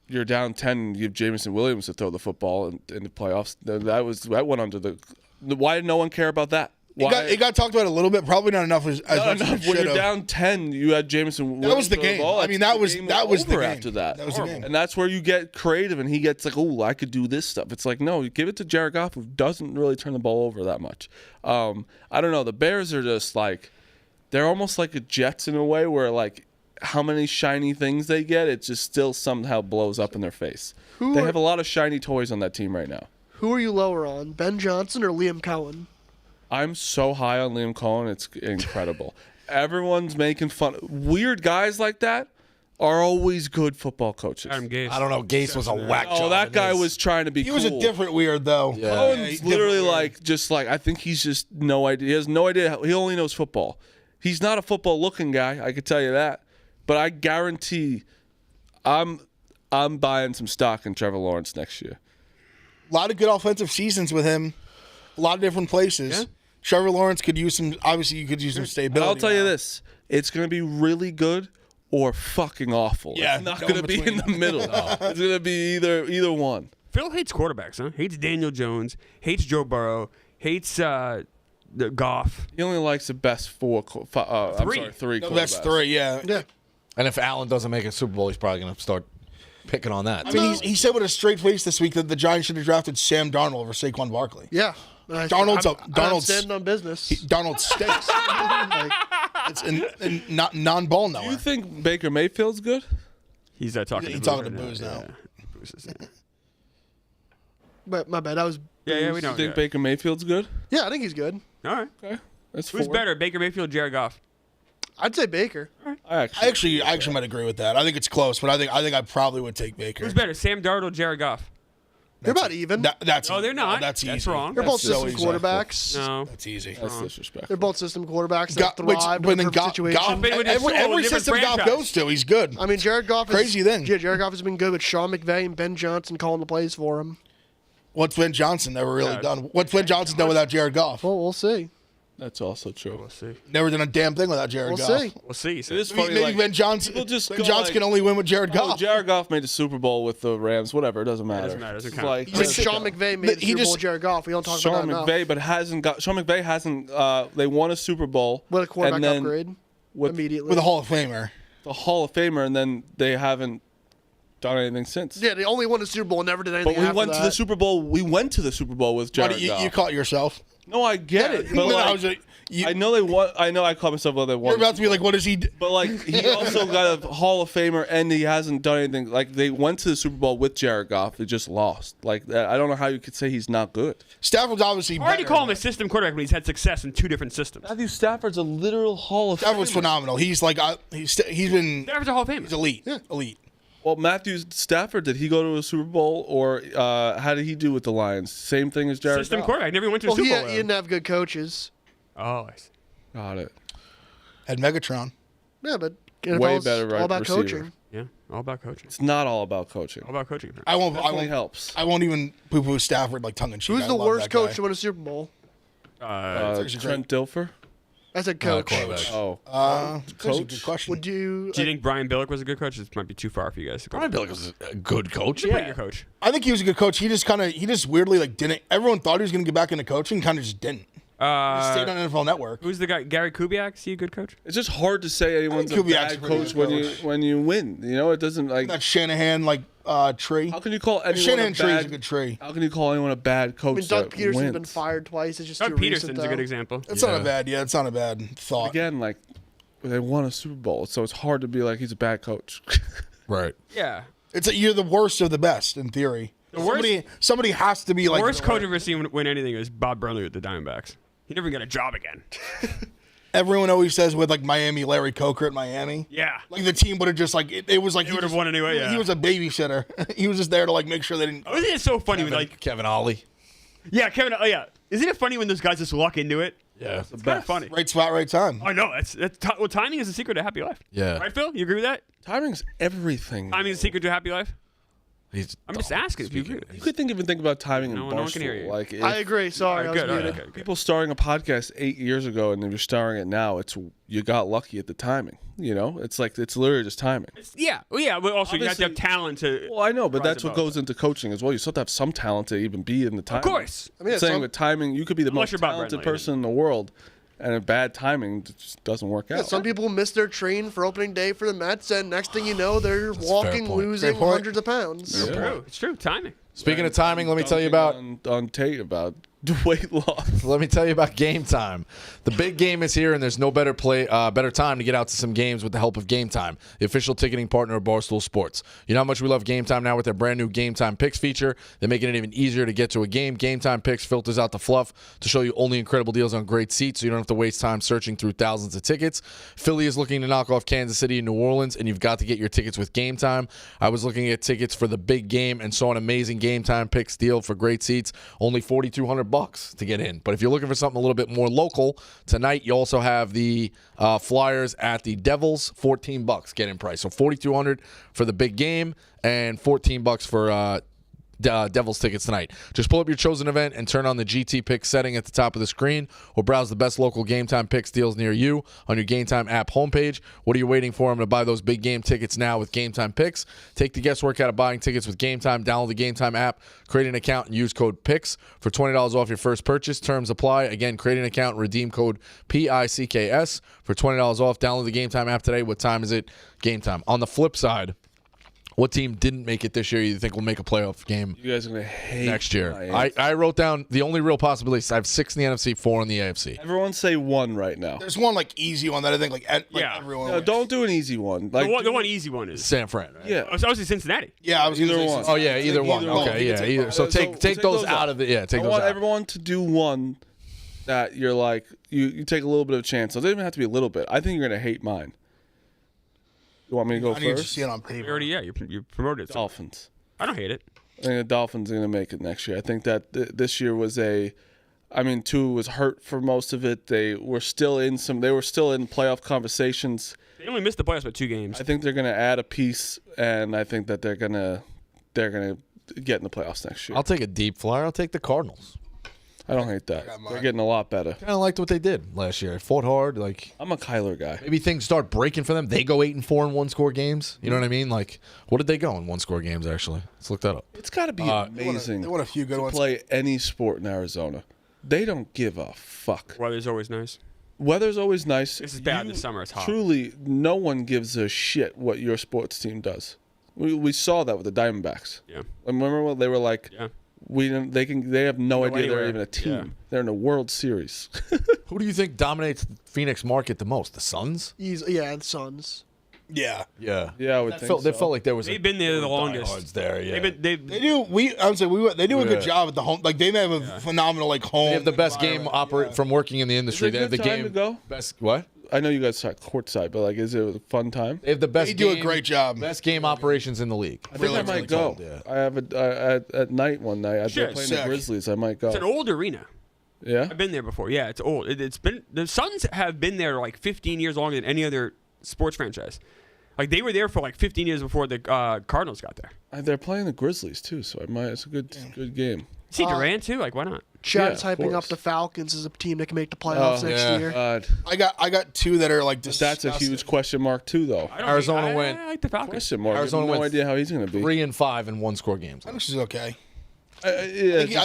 you're down 10 and you give Jameson Williams to throw the football in the playoffs. That went under the. Why did no one care about that? It got talked about a little bit, probably not enough as much as it When should you're have. down 10, you had Jameson. That was the throw game. ball. I mean, That's that was the over game. after that. That was the game. And that's where you get creative, and he gets oh, I could do this stuff. It's no, you give it to Jared Goff, who doesn't really turn the ball over that much. I don't know. The Bears are just they're almost like a Jets in a way where like how many shiny things they get, it just still somehow blows up in their face. They have a lot of shiny toys on that team right now. Who are you lower on, Ben Johnson or Liam Cohen? I'm so high on Liam Cohen, it's incredible. Everyone's making fun. Weird guys like that are always good football coaches. Adam Gase. I don't know. Gase was a whack job. Oh, that in guy his- was trying to be He cool. was a different weird though. Yeah. Cohen's he's literally different weird. I think he's just no idea. He has no idea. He only knows football. He's not a football looking guy. I could tell you that. But I guarantee, I'm buying some stock in Trevor Lawrence next year. A lot of good offensive seasons with him. A lot of different places. Yeah. Trevor Lawrence could use some. Obviously, you could use some And stability. I'll tell you now. this: it's going to be really good or fucking awful. Yeah, it's not go going to in be in between. the middle. It's going to be either one. Phil hates quarterbacks, huh? Hates Daniel Jones, hates Joe Burrow, hates the Goff. He only likes the best three. Three. No, that's quarterbacks. 3. Yeah. Yeah. And if Allen doesn't make a Super Bowl, he's probably going to start picking on that. I mean, he said with a straight face this week that the Giants should have drafted Sam Darnold over Saquon Barkley. Yeah. Darnold's I'm standing on business. Darnold stinks. Like, it's not non-ball Do you nowhere. think Baker Mayfield's good? He's talking. He's to talking Booze to Booze now. Yeah. Booze is- But my bad. That was. yeah, we Do know. you think Yeah. Baker Mayfield's good? Yeah, I think he's good. All right. Okay, that's Who's 4. better, Baker Mayfield, Jared Goff? I'd say Baker. I I actually might agree with that. I think it's close, but I think I probably would take Baker. Who's better, Sam Darnold or Jared Goff? They're about even. That's No, they're not. That's easy. That's wrong. They're both That's so system easy. quarterbacks. No. That's easy. That's disrespectful. They're both system quarterbacks Go- that which- thrive but in then perfect Goff, situation. Been with his every soul, different system Goff franchise. goes to, he's good. I mean, Jared Goff is Crazy thing. Yeah, Jared Goff has been good with Sean McVay and Ben Johnson calling the plays for him. What's Ben Johnson never really Yeah. done? What's Ben Johnson done without Jared Goff? Well, we'll see. That's also true. We'll see. Never done a damn thing without Jared We'll Goff. see. We'll see. It is Maybe, funny. maybe like, Ben Johnson. people just Ben go Johnson like, can only win with Jared Oh, Goff. Jared Goff made the Super Bowl with the Rams. Whatever, it doesn't matter. doesn't matter, doesn't It's count. like I mean, Sean McVay made the He Super Bowl just- with Jared Goff. We don't talk Sean about that McVay, enough. but Sean McVay hasn't. They won a Super Bowl With a quarterback and then upgrade with immediately. with a Hall of Famer. the Hall of Famer, and then they haven't done anything since. Yeah, they only won the Super Bowl and never did anything But we after went that. to the Super Bowl. We went to the Super Bowl with Why Jared do Goff. you caught yourself. No, I get it. But No, like, I was like, I know they won. I know I called myself. Well, they you're won. about to be like, what does he do? But like, he also got a Hall of Famer, and he hasn't done anything. Like, they went to the Super Bowl with Jared Goff. They just lost. Like, I don't know how you could say he's not good. Stafford's obviously Hard to better. call him a system quarterback when he's had success in two different systems. Matthew Stafford's a literal Hall of Stafford's Famer. phenomenal. He's like he's been Stafford's a Hall of Famer. he's elite. Elite. Well, Matthew Stafford, did he go to a Super Bowl, or how did he do with the Lions? Same thing as Jared System Goff. quarterback. Never even went to a Well, Super he Bowl. didn't have good coaches. Oh, I see. Got it. Had Megatron. Yeah, but Way NFL's better all about receiver. coaching. Yeah, all about coaching. It's not all about coaching. All about coaching. I won't. I Definitely won't. helps. I won't even poo-poo Stafford like tongue in cheek. Who's I the love worst that guy. coach to win a Super Bowl? Trent Dilfer. I said coach. quarterback. Oh, That's a Coach? good question. Would you? Do you think Brian Billick was a good coach? This might be too far for you guys to go. Brian Billick was a good coach. He's a pretty good coach. I think he was a good coach. He just weirdly like didn't. Everyone thought he was going to get back into coaching, kind of just didn't. He stayed on NFL Network. Who's the guy? Gary Kubiak? Is he a good coach? it's just hard to say anyone's a Kubiak's bad pretty coach good when you win. You know, it doesn't like. That Shanahan tree. How can you call anyone Shanahan a tree is bad? a good tree. How can you call anyone a bad coach? I mean, Doug that Peterson's wins? been fired twice. It's just too Doug Peterson's recent, a good though. example. It's not a bad. Yeah, it's not a bad thought. Again, like they won a Super Bowl, so it's hard to be like he's a bad coach. Right. Yeah. You're the worst of the best in theory. Somebody has to be like Worst the coach I've ever seen win anything was Bob Burnley with the Diamondbacks. He never got a job again. Everyone always says with like Miami, Larry Coker at Miami. Yeah. Like the team would have just like it was like They would have won anyway, yeah. He was a babysitter. He was just there to like make sure they didn't. Oh, isn't it so funny when like Kevin Ollie. yeah, Kevin? Oh yeah, isn't it funny when those guys just walk into it? Yeah. It's kind of funny. Right spot, right time. I know well, timing is the secret to happy life. Yeah. Right, Phil? You agree with that? Timing's everything. Timing is the secret to happy life. He's I'm just asking if you agree with You that. could even think about timing in No Barstool. one can hear you. Like if I agree. Sorry, All I right, was good. muted. All right, good. people starting a podcast 8 years ago and then you're starting it now, you got lucky at the timing. You know, it's literally just timing. Yeah, well, yeah, but also you have to have Obviously- talent to. Well, I know, but rise that's what above goes into coaching as well. You still have to have some talent to even be in the timing. Of course. I mean, I'm it's saying some- with timing, you could be the Unless most you're Bob talented Bradley, person in the world, and a bad timing just doesn't work out. Some people miss their train for opening day for the Mets, and next thing you know, they're a fair walking, point. losing Fair point. hundreds of pounds. It's true. It's true. Timing. Speaking of timing, let me tell you about on Tate about weight loss. Let me tell you about Game Time. The big game is here, and there's no better time to get out to some games with the help of Game Time, the official ticketing partner of Barstool Sports. You know how much we love Game Time now with their brand new Game Time Picks feature. They're making it even easier to get to a game. Game Time Picks filters out the fluff to show you only incredible deals on great seats, so you don't have to waste time searching through thousands of tickets. Philly is looking to knock off Kansas City and New Orleans, and you've got to get your tickets with Game Time. I was looking at tickets for the big game and saw an amazing Game Time Picks deal for great seats, only $4,200 to get in. But if you're looking for something a little bit more local, tonight you also have the Flyers at the Devils, $14 get in price. So $4,200 for the big game and $14 for Devils tickets tonight. Just pull up your chosen event and turn on the GT Picks setting at the top of the screen, or browse the best local Game Time Picks deals near you on your Game Time app homepage. What are you waiting for? I'm going to buy those big game tickets now with Game Time Picks. Take the guesswork out of buying tickets with Game Time. Download the Game Time app, create an account, and use code PICKS for $20 off your first purchase. Terms apply. Again, create an account and redeem code PICKS for $20 off. Download the Game Time app today. What time is it? Game Time. On the flip side, what team didn't make it this year you think will make a playoff game You guys are going to hate next year? my answer. I wrote down the only real possibilities. I have 6 in the NFC, 4 in the AFC. Everyone say one right now. There's one like easy one that I think like Yeah. everyone. No, wins. don't do an easy one. Like, The one easy one is. San Fran, right? yeah. I was say Cincinnati. Yeah, I was Either gonna say one. Oh, yeah, either one. one. Okay, You yeah. can take Either. both. So take those those out out. of it. Yeah, take I those want out. everyone to do one that you're like, you take a little bit of a chance. So it doesn't even have to be a little bit. I think you're going to hate mine. You want me to go I need to first? see it on You paper. already, you promoted it. So Dolphins. I don't hate it. I think the Dolphins are going to make it next year. I think that this year was Tua was hurt for most of it. They were still in playoff conversations. They only missed the playoffs by 2 games. I think they're going to add a piece, and I think that they're going to get in the playoffs next year. I'll take a deep flyer. I'll take the Cardinals. I don't hate that. got mine. They're getting a lot better. Kind of liked what they did last year. Fought hard. Like, I'm a Kyler guy. maybe things start breaking for them. They go 8-4 in one-score games. You know what I mean? Like, what did they go in one-score games, actually? Let's look that up. It's got to be amazing They won a few good to ones. play any sport in Arizona. They don't give a fuck. Weather's always nice. Weather's always nice. This is bad this summer. It's hot. Truly, no one gives a shit what your sports team does. We saw that with the Diamondbacks. Yeah. Remember what they were like? Yeah. They have no idea anywhere. they're even a team. Yeah. They're in a World Series. Who do you think dominates the Phoenix market the most? The Suns? The Suns. Yeah, Yeah. Yeah, I would think They so. felt like there was. They've been there the longest. diehards there. Yeah. They they do. I would say they do a good job at the home. Like they have a phenomenal like home. They have the best game environment. from working in the industry. Is it They have the a good time game to go? best. What? I know you guys saw courtside, but like, is it a fun time? They have the best. They do a game- great job. Best game operations in the league. I think I Really, might really go. cold, yeah. I have at night one night. They're Shit, playing sick. the Grizzlies. I might go. It's an old arena. Yeah. I've been there before. Yeah, it's old. It's been the Suns have been there like 15 years longer than any other sports franchise. Like they were there for like 15 years before the Cardinals got there. They're playing the Grizzlies too, so it's a good game. See Durant too. Like why not? Chad's Yeah, of hyping up course. the Falcons as a team that can make the playoffs next yeah. year. God, I got two that are like that's disgusting. a huge question mark too, though. I don't Arizona hate, went- I like the Falcons. Question mark. Arizona I have no went idea how he's going to be. 3-5 in one-score games. This is okay. I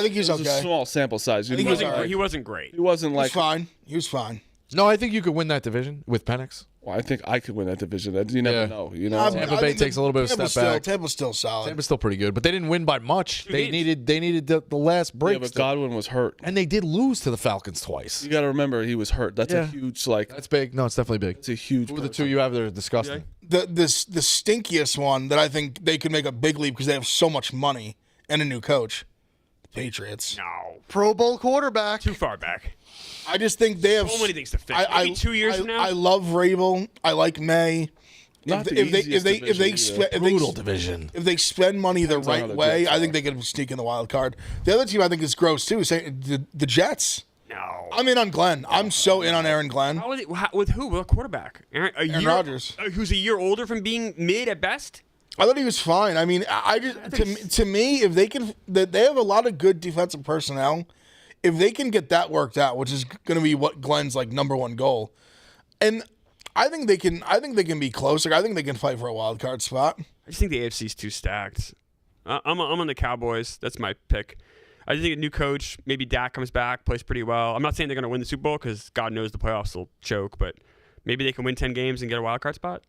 think he's It was okay. a small sample size. think He he's wasn't, alright. he wasn't great. He wasn't He was like. fine. He was fine. No, I think you could win that division with Penix. Well, I think I could win that division. You never Yeah. know. You know. Tampa I Bay think takes a little bit of a Tampa's step back. Tampa's still solid. Tampa's still pretty good, but they didn't win by much. They games. needed the last Yeah, break, but Godwin was hurt. and they did lose to the Falcons twice. You got to remember he was hurt. That's Yeah. a huge like. That's big. No, it's definitely big. It's a huge. Who are the two you have that are disgusting? Okay. The stinkiest one that I think they could make a big leap because they have so much money and a new coach. The Patriots. No, Pro Bowl quarterback. too far back. I just think they have So many things to fix. Maybe 2 years from now. I love Rabel. I like May. Not if the they easiest division either. Brutal division. if they spend money the on how right the way, Jets I are. think they can sneak in the wild card. The other team I think is gross too. Is the Jets. No. I'm in on Glenn. I'm so in on Aaron Glenn. How is it, with who? With a quarterback? Aaron Rodgers. Who's a year older from being mid at best? I thought he was fine. I mean, I just to me, if they can, they have a lot of good defensive personnel. If they can get that worked out, which is going to be what Glenn's like number one goal, and I think they can. I think they can be closer. I think they can fight for a wild card spot. I just think the AFC's too stacked. I'm on the Cowboys. That's my pick. I just think a new coach, maybe Dak comes back, plays pretty well. I'm not saying they're going to win the Super Bowl because God knows the playoffs will choke, but maybe they can win 10 games and get a wild card spot.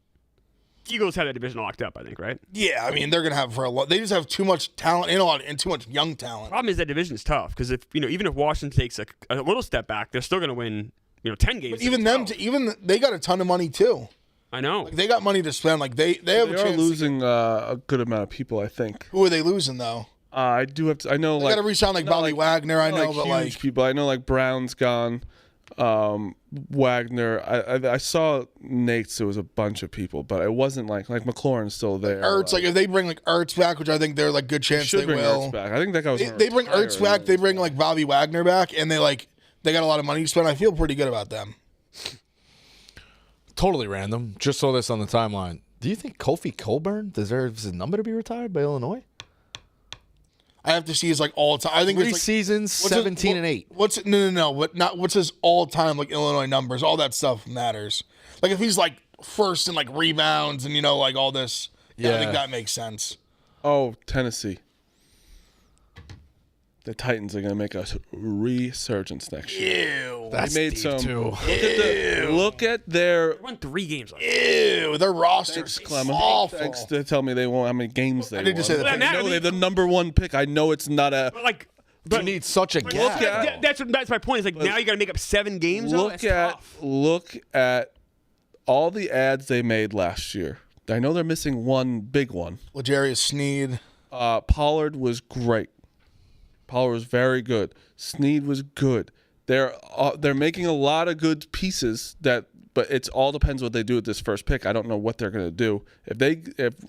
Eagles have that division locked up, I think, right? Yeah, I mean they're gonna have for a lot. They just have too much talent and too much young talent. Problem is that division is tough because if even if Washington takes a little step back, they're still going to win 10 games. But even them, they got a ton of money too. I know. Like, they got money to spend. Like they have a They are chance. losing a good amount of people, I think. Who are they losing though? I do have to. I know They like got to re-sign like not Bobby Wagner. I not know, like but huge like people. I know like Brown's gone. Wagner. I saw Nate's. There was a bunch of people, but it wasn't like McLaurin's still there. Ertz. Like if they bring like Ertz back, which I think they're like good chance should they bring will. Ertz back. I think that guy was. They bring Ertz back. They bring like Bobby Wagner back, and they got a lot of money to spend. I feel pretty good about them. Totally random. Just saw this on the timeline. Do you think Kofi Cockburn deserves his number to be retired by Illinois? I have to see his like all time. I think 3 it's like, seasons, 17 and 8. What's no. What's his all time like Illinois numbers? All that stuff matters. Like if he's like first in like rebounds and like all this. Yeah, I think that makes sense. Oh, Tennessee. The Titans are going to make a resurgence next year. Ew. That's They made deep, some. too. Look at their. They won 3 games. Ew. Their roster is Clement. awful. Thanks to tell me they won how many games they I did won. just say that. Well, I that- know they have the number 1 pick. I know it's not a. But You need such a gap. that's my point. It's like now you got to make up 7 games. Look at all the ads they made last year. I know they're missing one big one. L'Jarius Sneed. Pollard was great. Pollard was very good. Sneed was good. They're making a lot of good pieces but it all depends what they do with this first pick. I don't know what they're going to do. If They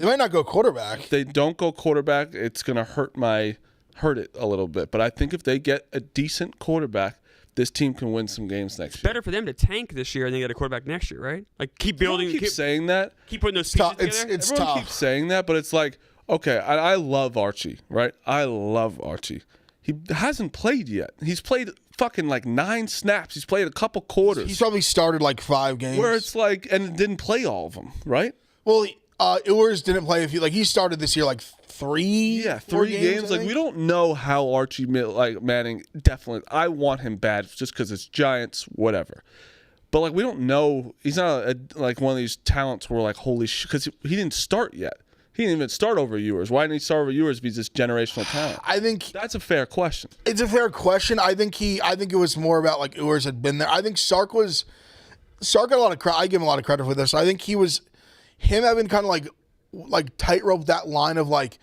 might not go quarterback. they don't go quarterback, it's going to hurt it a little bit. But I think if they get a decent quarterback, this team can win some games next year. Better for them to tank this year and then get a quarterback next year, right? Like keep building, Everyone keeps saying that. keep putting those pieces It's together. it's Everyone tough. keeps saying that, but it's like, okay, I love Archie, right? I love Archie. He hasn't played yet. He's played fucking like 9 snaps. He's played a couple quarters. He's probably started like 5 games. where it's like, and didn't play all of them, right? Well, Ewers didn't play. He started this year like 3. Yeah, 4 3 games. I Like think. we don't know how Archie Manning definitely. I want him bad just because it's Giants, whatever. But like we don't know. He's not like one of these talents where like holy shit, because he didn't start yet. He didn't even start over Ewers. Why didn't he start over Ewers if he's this generational talent? I think That's a fair question. it's a fair question. I think it was more about like Ewers had been there. I think Sark got a lot of credit. I give him a lot of credit for this. I think him having kind of like tightrope that line of like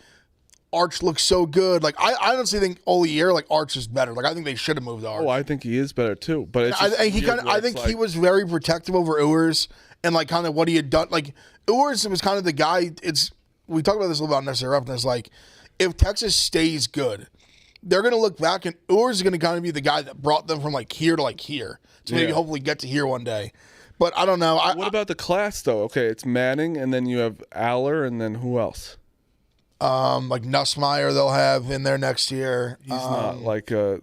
Arch looks so good. Like I honestly think all year like Arch is better. Like I think they should have moved Arch. Oh, I think he is better too. But it's just I think he was very protective over Ewers and like kind of what he had done. Like Ewers was kind of the guy. We talked about this a little bit on Necessary Roughness. Like if Texas stays good, they're gonna look back and Ewers is gonna kind of be the guy that brought them from like here to like here. So maybe hopefully get to here one day. But I don't know. What about the class though? Okay, it's Manning, and then you have Aller, and then who else? Like Nussmeier they'll have in there next year. He's not like you're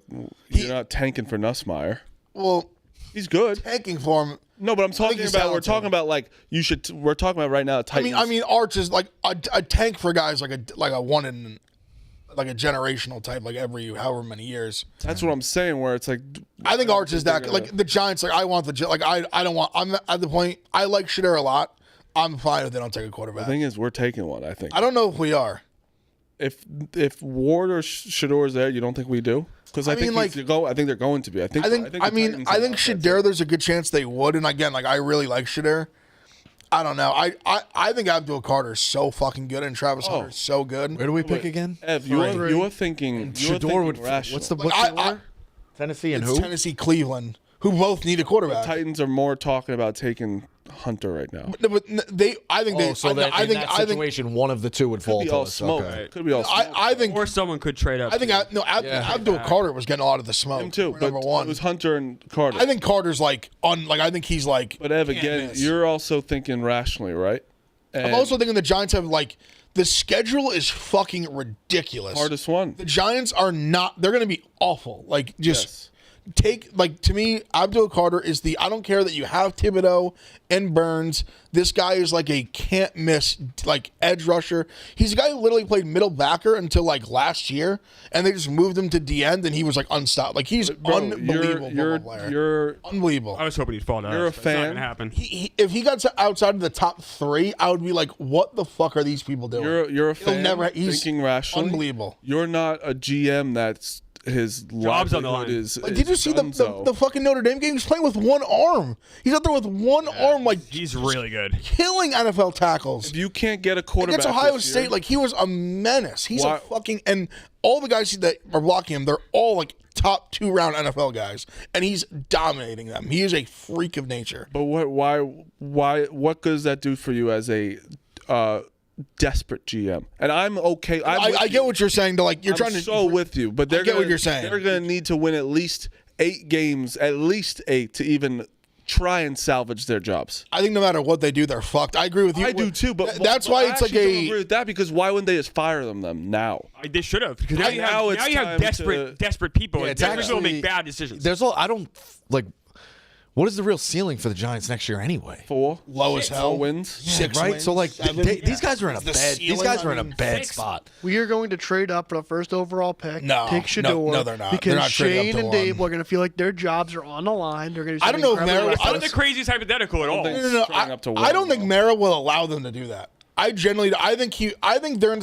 not tanking for Nussmeier. Well, He's good. tanking for him. No, but I'm talking he's about. We're talented. talking about like you should. We're talking about right now. Titans. I mean, Arch is like a tank for guys like a one in like a generational type, like every however many years. that's what I'm saying. Where it's like, I think Arch is that like the Giants. Like I want I don't want. I'm at the point. I like Shadir a lot. I'm fine if they don't take a quarterback. the thing is, we're taking one. I think. I don't know if we are. If Ward or Shador's there, you don't think we do? Because I think like- I think they're going to be. I think Shadir. There's a good chance they would. And again, like I really like Shadir. I don't know. I think Abdul Carter is so fucking good and Travis Hunter is so good. Where do we pick again? Ev, you're thinking. Shador would. rational. What's the I- order? Tennessee and It's who? Tennessee, Cleveland, who both need a quarterback. Titans are more talking about taking Hunter right now. No, but I think they. Oh, so that in that situation, one of the two would fall Could be to all us. smoke. Okay. Could be all smoke. I think. Or someone could trade up. I think. Abdul Carter was getting a lot of the smoke. him too. for But number one. it was Hunter and Carter. I think Carter's like I think he's like. But Ev, can't again, miss. you're also thinking rationally, right? And I'm also thinking the Giants have like the schedule is fucking ridiculous. hardest one. The Giants are not. They're going to be awful. Like just To me, Abdul Carter is I don't care that you have Thibodeau and Burns. This guy is like a can't miss edge rusher. He's a guy who literally played middle backer until last year, and they just moved him to D end, and he was unstoppable. He's unbelievable. You're unbelievable. I was hoping he'd fall down. You're a but it's not fan. gonna happen. If he got outside of the top 3, I would be like, what the fuck are these people doing? You're a fan. He's thinking rationally. Unbelievable. You're not a GM that's his Job's on the line. is. Did you see the fucking Notre Dame game? He's playing with one arm. He's out there with one arm, He's really good. killing NFL tackles. If you can't get a quarterback Against Ohio this State, year, he was a menace. He's Why- a fucking and all the guys that are blocking him, they're all top 2-round NFL guys, and he's dominating them. He is a freak of nature. But what good does that do for you as a desperate GM? And I'm okay. I get what you're saying. You're I'm trying to so with you, but get what you're saying. They're going to need to win at least 8 games, to even try and salvage their jobs. I think no matter what they do, they're fucked. I agree with you. I do too, but that's why it's I actually don't agree with that, because why wouldn't they just fire them now? They should have, because now you Now it's have time desperate people. Yeah, and it's desperate people actually- make bad decisions. There's all I don't like. What is the real ceiling for the Giants next year anyway? 4 low as hell. 4 wins. 6 right? wins, So 7. these guys are in a The bad. These ceiling, guys are in a I mean, bad 6. spot. We are going to trade up for the first overall pick. No, Take Shador. no, they're not. Because They're not trading up Shane to and 1. Dave are going to feel like their jobs are on the line. They're going to. I don't know if Mara- It's not the craziest hypothetical at all. think- No. Trading up to I don't 1, think though. Mara will allow them to do that. I think they're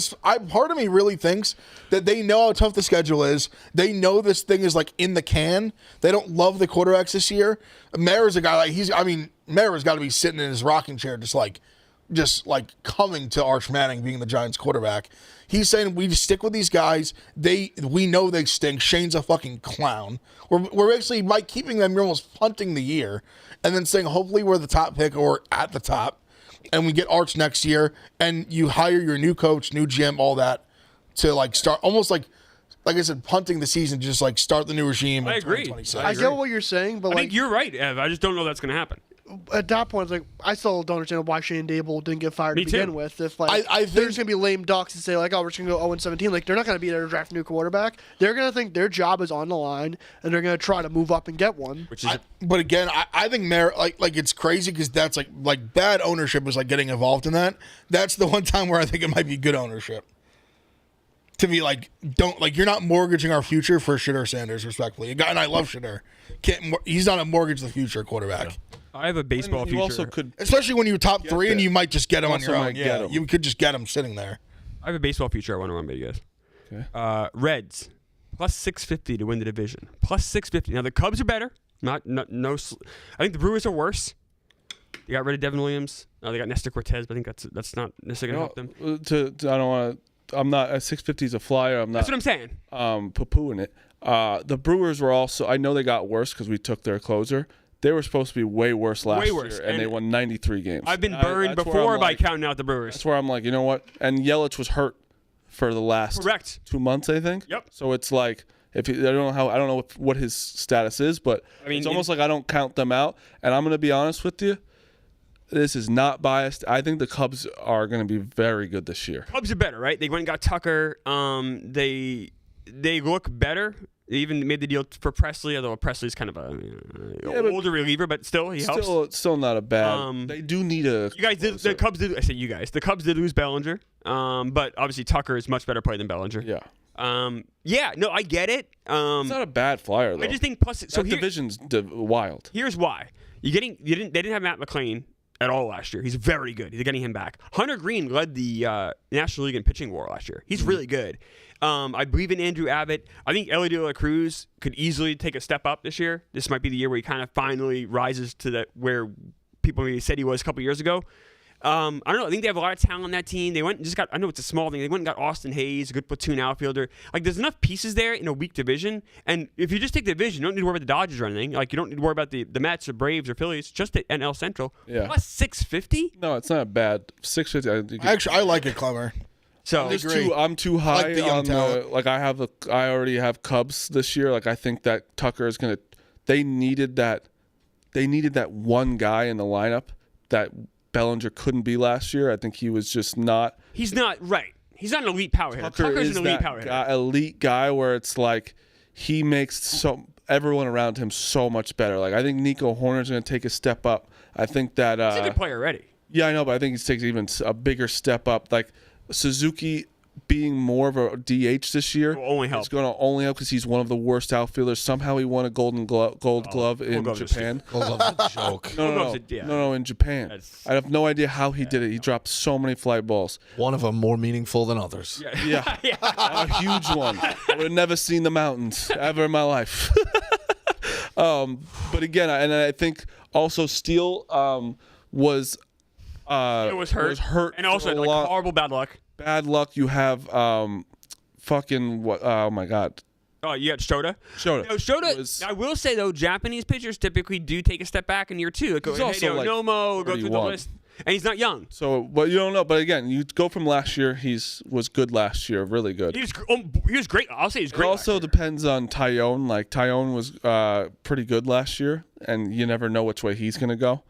part of me really thinks that they know how tough the schedule is. They know this thing is in the can. They don't love the quarterbacks this year. Mara's a guy Mara's got to be sitting in his rocking chair just coming to Arch Manning being the Giants quarterback. He's saying we just stick with these guys. We know they stink. Shane's a fucking clown. We're basically by keeping them, you're almost punting the year and then saying hopefully we're the top pick or at the top. And we get Arch next year, and you hire your new coach, new GM, all that to start almost like I said, punting the season, just start the new regime. I in agree. 2026. I get what you're saying, but I think you're right, Ev. I just don't know that's going to happen. at that point, it's I still don't understand why Shane Dable didn't get fired Me to begin too. with. If I they're think- just gonna be lame ducks and say oh, we're just gonna go 0-17, they're not gonna be there to draft a new quarterback. They're gonna think their job is on the line and they're gonna try to move up and get one. Which is But again, I think it's crazy because that's like bad ownership is getting involved in that. That's the one time where I think it might be good ownership. To be you're not mortgaging our future for Shedeur Sanders, respectfully. A guy, and I love Shedeur. He's not a mortgage the future quarterback. I have a baseball You future. also could. Especially when you're top three and that. you might just get him on Also your might own. get Yeah, him. you could just get him sitting there. I have a baseball future I want to run by you guys. Okay. Reds plus 650 to win the division. Plus 650. Now the Cubs are better. I think the Brewers are worse. They got rid of Devin Williams. They got Nestor Cortez, but I think that's not necessarily gonna help them. I don't want to. I'm not. 650 is a flyer. I'm not. That's what I'm saying. Poo-pooing it. The Brewers were also. I know they got worse because we took their closer. They were supposed to be way worse last Way worse. year, and they And won 93 games. I've been burned that's where before I'm by like- counting out the Brewers. That's where I'm like, you know what? And Yelich was hurt for the last Correct. 2 months, I think. Yep. So it's like I don't know what his status is, but I mean, it's almost like I don't count them out. And I'm going to be honest with you. This is not biased. I think the Cubs are going to be very good this year. Cubs are better, right? They went and got Tucker. They look better. They even made the deal for Presley, although Presley's kind of a but older reliever, but still he helps. Still not a bad. They do need a. You guys did. The Cubs did. I say you guys. The Cubs did lose Bellinger, but obviously Tucker is much better player than Bellinger. Yeah. Yeah. No, I get it. It's not a bad flyer though. I just think plus. So that division's wild. Here's why. They didn't have Matt McClain at all last year. He's very good. They're getting him back. Hunter Green led the National League in pitching WAR last year. He's really good. I believe in Andrew Abbott. I think Ellie De La Cruz could easily take a step up this year. This might be the year where he kind of finally rises to where people maybe said he was a couple years ago. I don't know. I think they have a lot of talent on that team. They went and just got. I know it's a small thing. They went and got Austin Hayes, a good platoon outfielder. There's enough pieces there in a weak division. And if you just take the division, you don't need to worry about the Dodgers or anything. You don't need to worry about the Mets or Braves or Phillies. Just the NL Central. Yeah. Plus 650. No, it's not bad. 650. Actually, I like it, Clemmer. So agree. I'm too high like the young on talent. I already have Cubs this year. I think that Tucker is gonna. They needed that one guy in the lineup that Bellinger couldn't be last year. I think he was just not. he's not right. He's not an elite power hitter. Tucker Tucker's is an elite that power hitter. elite guy where it's like he makes everyone around him so much better. Like I think Nico Horner's going to take a step up. I think that He's a good player already. yeah, I know, but I think he takes even a bigger step up. Like Suzuki being more of a DH this year Will only help. It's going to only help because he's one of the worst outfielders. Somehow he won a gold glove in Glove is Japan. Gold Glove's a joke. No, in Japan. That's- I have no idea how he did it. He dropped so many fly balls. One of them more meaningful than others. Yeah, a huge one. I would have never seen the mountains ever in my life. But again, I think also Steele was It was hurt. And also, for a like, lot. horrible bad luck. Bad luck. You have fucking what? Oh my God. Oh, you got Shota. Shota. No, Shota. Was- I will say though, Japanese pitchers typically do take a step back in year 2. Like, He's also, like, Nomo, go through the 31. list, and he's not young. So, but you don't know. But again, you go from last year. Was good last year, really good. He was great. I'll say he's It great. also depends on Tyone. Like Tyone was pretty good last year, and you never know which way he's gonna go.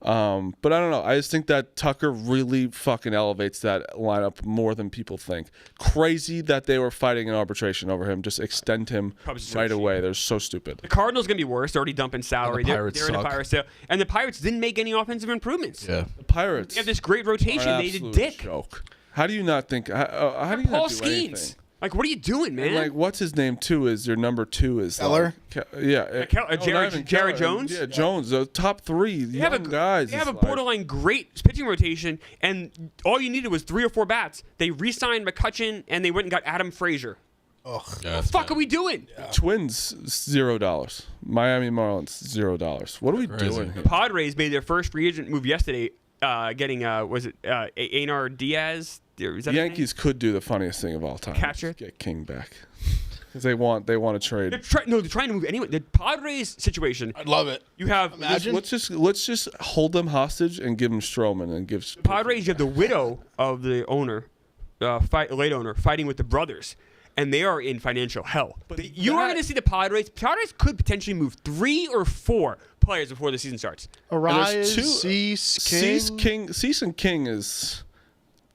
But I don't know. I just think that Tucker really fucking elevates that lineup more than people think. Crazy that they were fighting an arbitration over him. Just extend him Cubs are so right cheap. away. They're so stupid. The Cardinals gonna be worse. They're already dumping salary. And the They're Pirates in the suck. Pirates sale, and the Pirates didn't make any offensive improvements. Yeah. The Pirates They have this great are rotation. an They did absolute dick. joke. How do you not think? How do you Paul not do anything? Skeens. Like, what are you doing, man? And like, what's his name too? Is your number 2 is Keller? Yeah, Jared Jones? Yeah, Jones. The top 3 They have young guys. They have a is like- borderline great pitching rotation, and all you needed was 3 or 4 bats. They re-signed McCutchen, and they went and got Adam Frazier. Ugh. Yeah, What the fuck are we doing? Twins $0. Miami Marlins $0. What are we Crazy. doing here? Padres made their first free agent move yesterday, getting was it Einar Diaz? Is that his name? Yankees could do the funniest thing of all time. Catcher? Just get King back. Because they want to trade. They're trying to move anyway. The Padres situation. I'd love it. You have Imagine. Let's just hold them hostage and give them Stroman and give Padres. You have the widow of the owner, late owner, fighting with the brothers, and they are in financial hell. But you are going to see the Padres. Padres could potentially move 3 or 4 players before the season starts. Arias, two- Cease, King. Cease and King is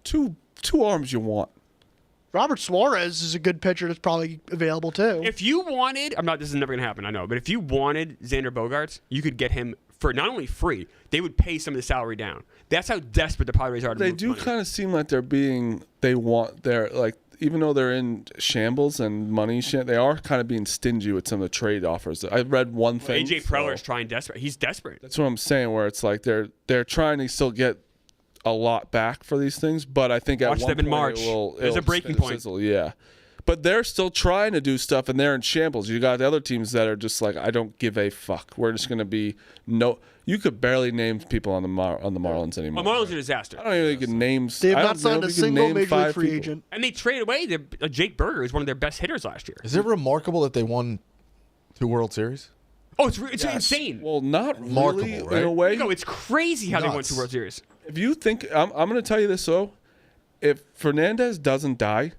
two arms you want. Robert Suarez is a good pitcher that's probably available too. If you wanted, this is never going to happen, I know, but if you wanted Xander Bogaerts, you could get him for not only free, they would pay some of the salary down. That's how desperate the Padres are to They move do money. kind of seem like they're like, even though they're in shambles and money they are kind of being stingy with some of the trade offers. I read one thing. AJ Preller's trying desperate. He's desperate. That's what I'm saying, where it's like they're trying to still get a lot back for these things, but I think Watch at one them in point March. it'll There's a breaking point. sizzle, yeah. But they're still trying to do stuff, and they're in shambles. You got the other teams that are just like, I don't give a fuck. We're just going to be no. You could barely name people on the Marlins anymore. Well, Marlins are a disaster. I don't even think you can name. They have I not don't signed know a if you can single name major league 5 free people. agent. And they traded away Jake Berger, who's one of their best hitters last year. Is it remarkable that they won 2 World Series? Oh, it's insane. Well, not Remarkable, really right? in a way. No, it's crazy how they won Nuts. 2 World Series. If you think, I'm going to tell you this though, if Fernandez doesn't die,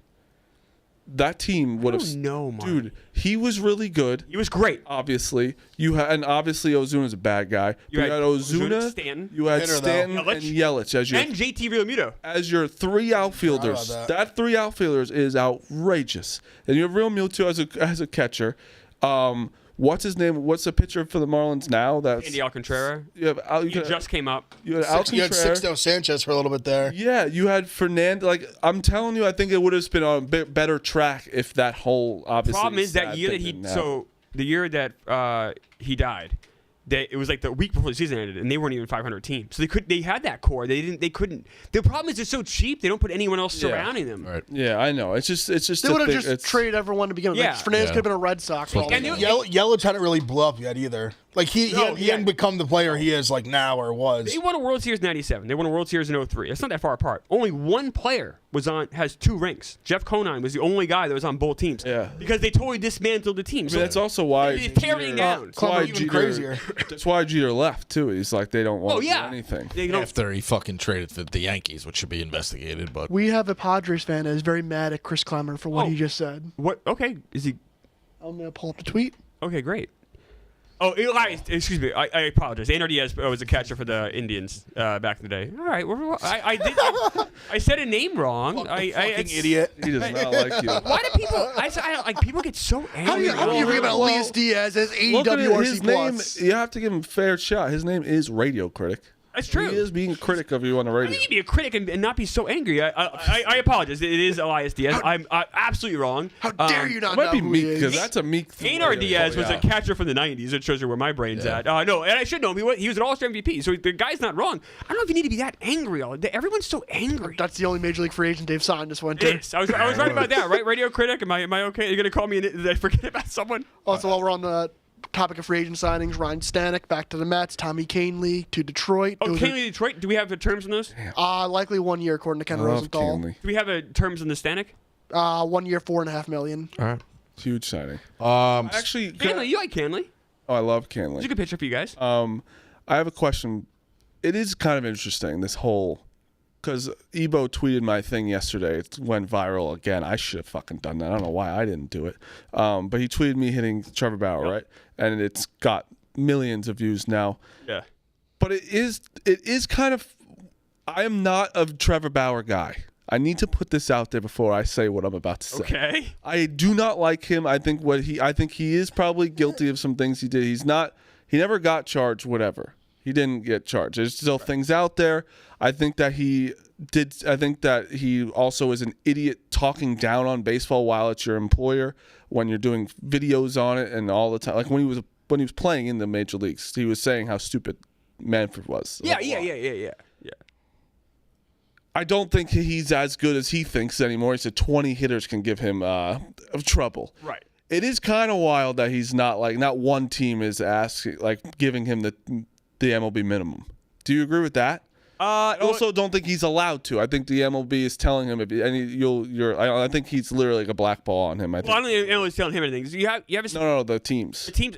that team would have. know, Mark. Dude, he was really good. He was great. Obviously, and obviously Ozuna's a bad guy. You had had Ozuna, Stanton. you had Hitter, though. Stanton Yelich. and Yelich And JT Realmuto. as your 3 outfielders. Forgot about That 3 outfielders is outrageous. And you have Realmuto as a catcher. What's his name? What's the pitcher for the Marlins now? That's Andy Alcantara. you have He just came up. you had You had Alcantara. Sixto Sanchez for a little bit there. Yeah, you had Fernandez. Like I'm telling you, I think it would have been on a bit better track if that whole obviously. Problem is that sad year that thing he didn't happen. the year that he died, it was like the week before the season ended, and they weren't even 500 team. So they had that core. They couldn't. The problem is they're so cheap. They don't put anyone else Yeah. surrounding them. Right. Yeah, I know. It's just. They a would have thing. just It's- traded everyone to begin with. Yeah. Like, Fernandez Yeah. could have been a Red Sox. for all And we they- know. Yelich hadn't really blew up yet either. Like he No, hadn't become the player he is like now or was. They won a World Series in '97. They won a World Series in '03. That's not that far apart. Only one player has 2 rings. Jeff Conine was the only guy that was on both teams. Yeah. Because they totally dismantled the team. I mean, that's also why. It's tearing down. That's why Even Jeter. crazier. That's why Jeter left too. He's like they don't want Oh to yeah. do anything. They don't. After he fucking traded for the Yankees, which should be investigated, but We have a Padres fan that is very mad at Chris Clemmer for what Oh. he just said. What? Okay. Is he? I'm gonna pull up the tweet. Okay, great. Oh, Elias, excuse me. I apologize. Anar Diaz was a catcher for the Indians back in the day. All right, I said a name wrong. Fucking idiot. He does not like you. Why do people? People get so angry. How do you forget about Elias Diaz as Look at AWRC his name. plus? You have to give him a fair shot. His name is Radio Critic. That's true. He is being a critic of you on the I radio. think you'd be a critic and not be so angry. I apologize. It is Elias Diaz. I'm absolutely wrong. How dare you not It might know be who meek he because is? that's a meek thing. Anar Diaz was a catcher from the 90s. It shows you where my brain's at. No, and I should know him. He was an All-Star MVP, so the guy's not wrong. I don't know if you need to be that angry all day. Everyone's so angry. That's the only major league free agent they've signed this winter. Yes, I was right about that, right? Radio critic. Am I okay? You're gonna call me? Did I forget about someone? Also, while we're on the topic of free agent signings, Ryan Stanek back to the Mets, Tommy Kahnle to Detroit. Oh, Those Kahnle Detroit. Do we have the terms on those? are, likely 1 year according to Ken I love Rosenthal. Kahnle. Do we have terms on the Stanek? 1 year, $4.5 million. All right. Huge signing. Actually, Kahnle, you like Kahnle? oh, I love It's a Kahnle. good picture for you guys. I have a question. It is kind of interesting, this whole, because Ebo tweeted my thing yesterday. It went viral again. I should have fucking done that. I don't know why I didn't do it. But he tweeted me hitting Trevor Bauer, right? And it's got millions of views now. Yeah. But it is kind of, I am not a Trevor Bauer guy. I need to put this out there before I say what I'm about to say. Okay. I do not like him. I think he is probably guilty of some things he did. He never got charged, whatever. He didn't get charged. There's still things out there. I think that he also is an idiot talking down on baseball while it's your employer when you're doing videos on it and all the time. Like when he was playing in the major leagues, he was saying how stupid Manfred was. Yeah. I don't think he's as good as he thinks anymore. He said 20 hitters can give him trouble. Right. It is kind of wild that he's not one team is giving him the MLB minimum. Do you agree with that? I also don't think he's allowed to. I think the MLB is telling him, I think he's literally like a black ball on him. I don't know who's telling him anything. You have No, the teams. The teams.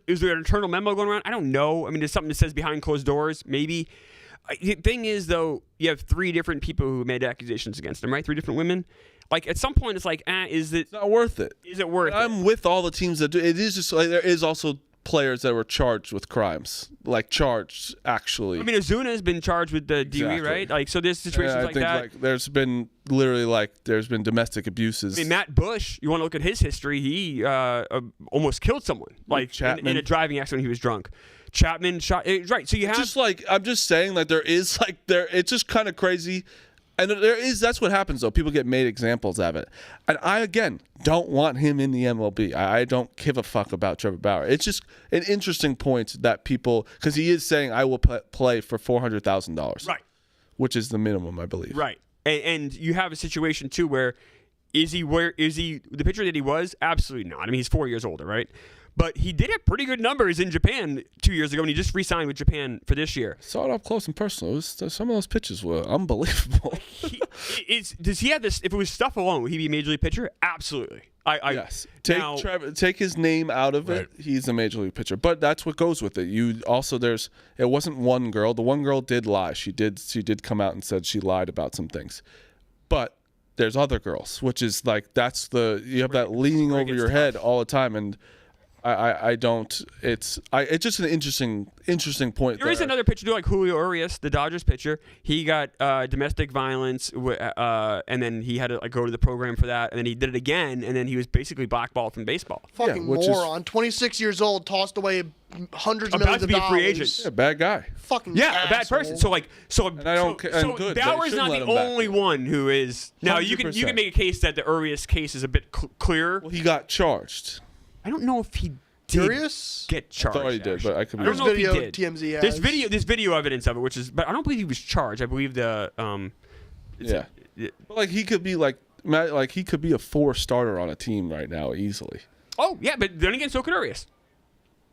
Is there an internal memo going around? I don't know. I mean, there's something that says behind closed doors, maybe. The thing is, though, you have 3 different people who made accusations against him, right? 3 different women. Like at some point, it's like, it's not worth it. Is it worth it? I'm with all the teams that do. It is just like there is also players that were charged with crimes, actually. I mean, Ozuna has been charged with the DUI, right? Like, so there's situations like that. There's been domestic abuses. I mean, Matt Bush, you want to look at his history, he almost killed someone, in a driving accident. He was drunk. Chapman shot, right? So you have I'm just saying that it's just kind of crazy. And that's what happens, though. People get made examples of it. And I, again, don't want him in the MLB. I don't give a fuck about Trevor Bauer. It's just an interesting point that people, because he is saying, I will play for $400,000. Right. Which is the minimum, I believe. Right. And you have a situation, too, where is he the pitcher that he was? Absolutely not. I mean, he's 4 years older, right? But he did have pretty good numbers in Japan 2 years ago, and he just re-signed with Japan for this year. Saw it up close and personal. Some of those pitches were unbelievable. Does he have this? If it was stuff alone, would he be a major league pitcher? Absolutely. Yes. Take his name out of it. He's a major league pitcher. But that's what goes with it. It wasn't one girl. The one girl did lie. She did come out and said she lied about some things. But there's other girls, which is you have that leaning over your head all the time, and it's just an interesting point. There is another pitcher, like Julio Urias, the Dodgers pitcher. He got domestic violence, and then he had to go to the program for that, and then he did it again, and then he was basically blackballed from baseball. Fucking moron. 26 years old, tossed away hundreds of millions of dollars. About to be a free agent. Yeah, bad guy. Fucking a bad person. So Bauer's not the only one who is. Now you can make a case that the Urias case is a bit clearer. Well, he got charged. I don't know if he did get charged. I thought he did, but I could be wrong. There's video TMZ has. There's video evidence of it, but I don't believe he was charged. I believe the But he could be he could be a 4 starter on a team right now easily. Oh yeah, but then again, so could Urias.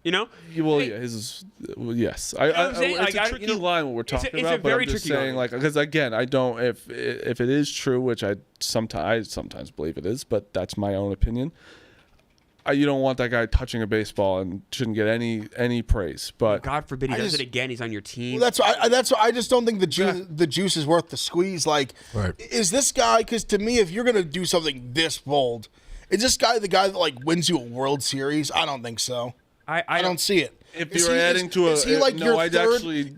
You know? Well, yes. It's a tricky line what we're talking about. But I'm just saying, because again, I don't. If it is true, which I sometimes believe it is, but that's my own opinion. You don't want that guy touching a baseball and shouldn't get any praise. But God forbid he does it again. He's on your team. Well, that's why I just don't think the juice is worth the squeeze. Is this guy? Because to me, if you're gonna do something this bold, is this guy the guy that wins you a World Series? I don't think so. I don't see it. If you're adding to a, is he like no, your I'd third? actually.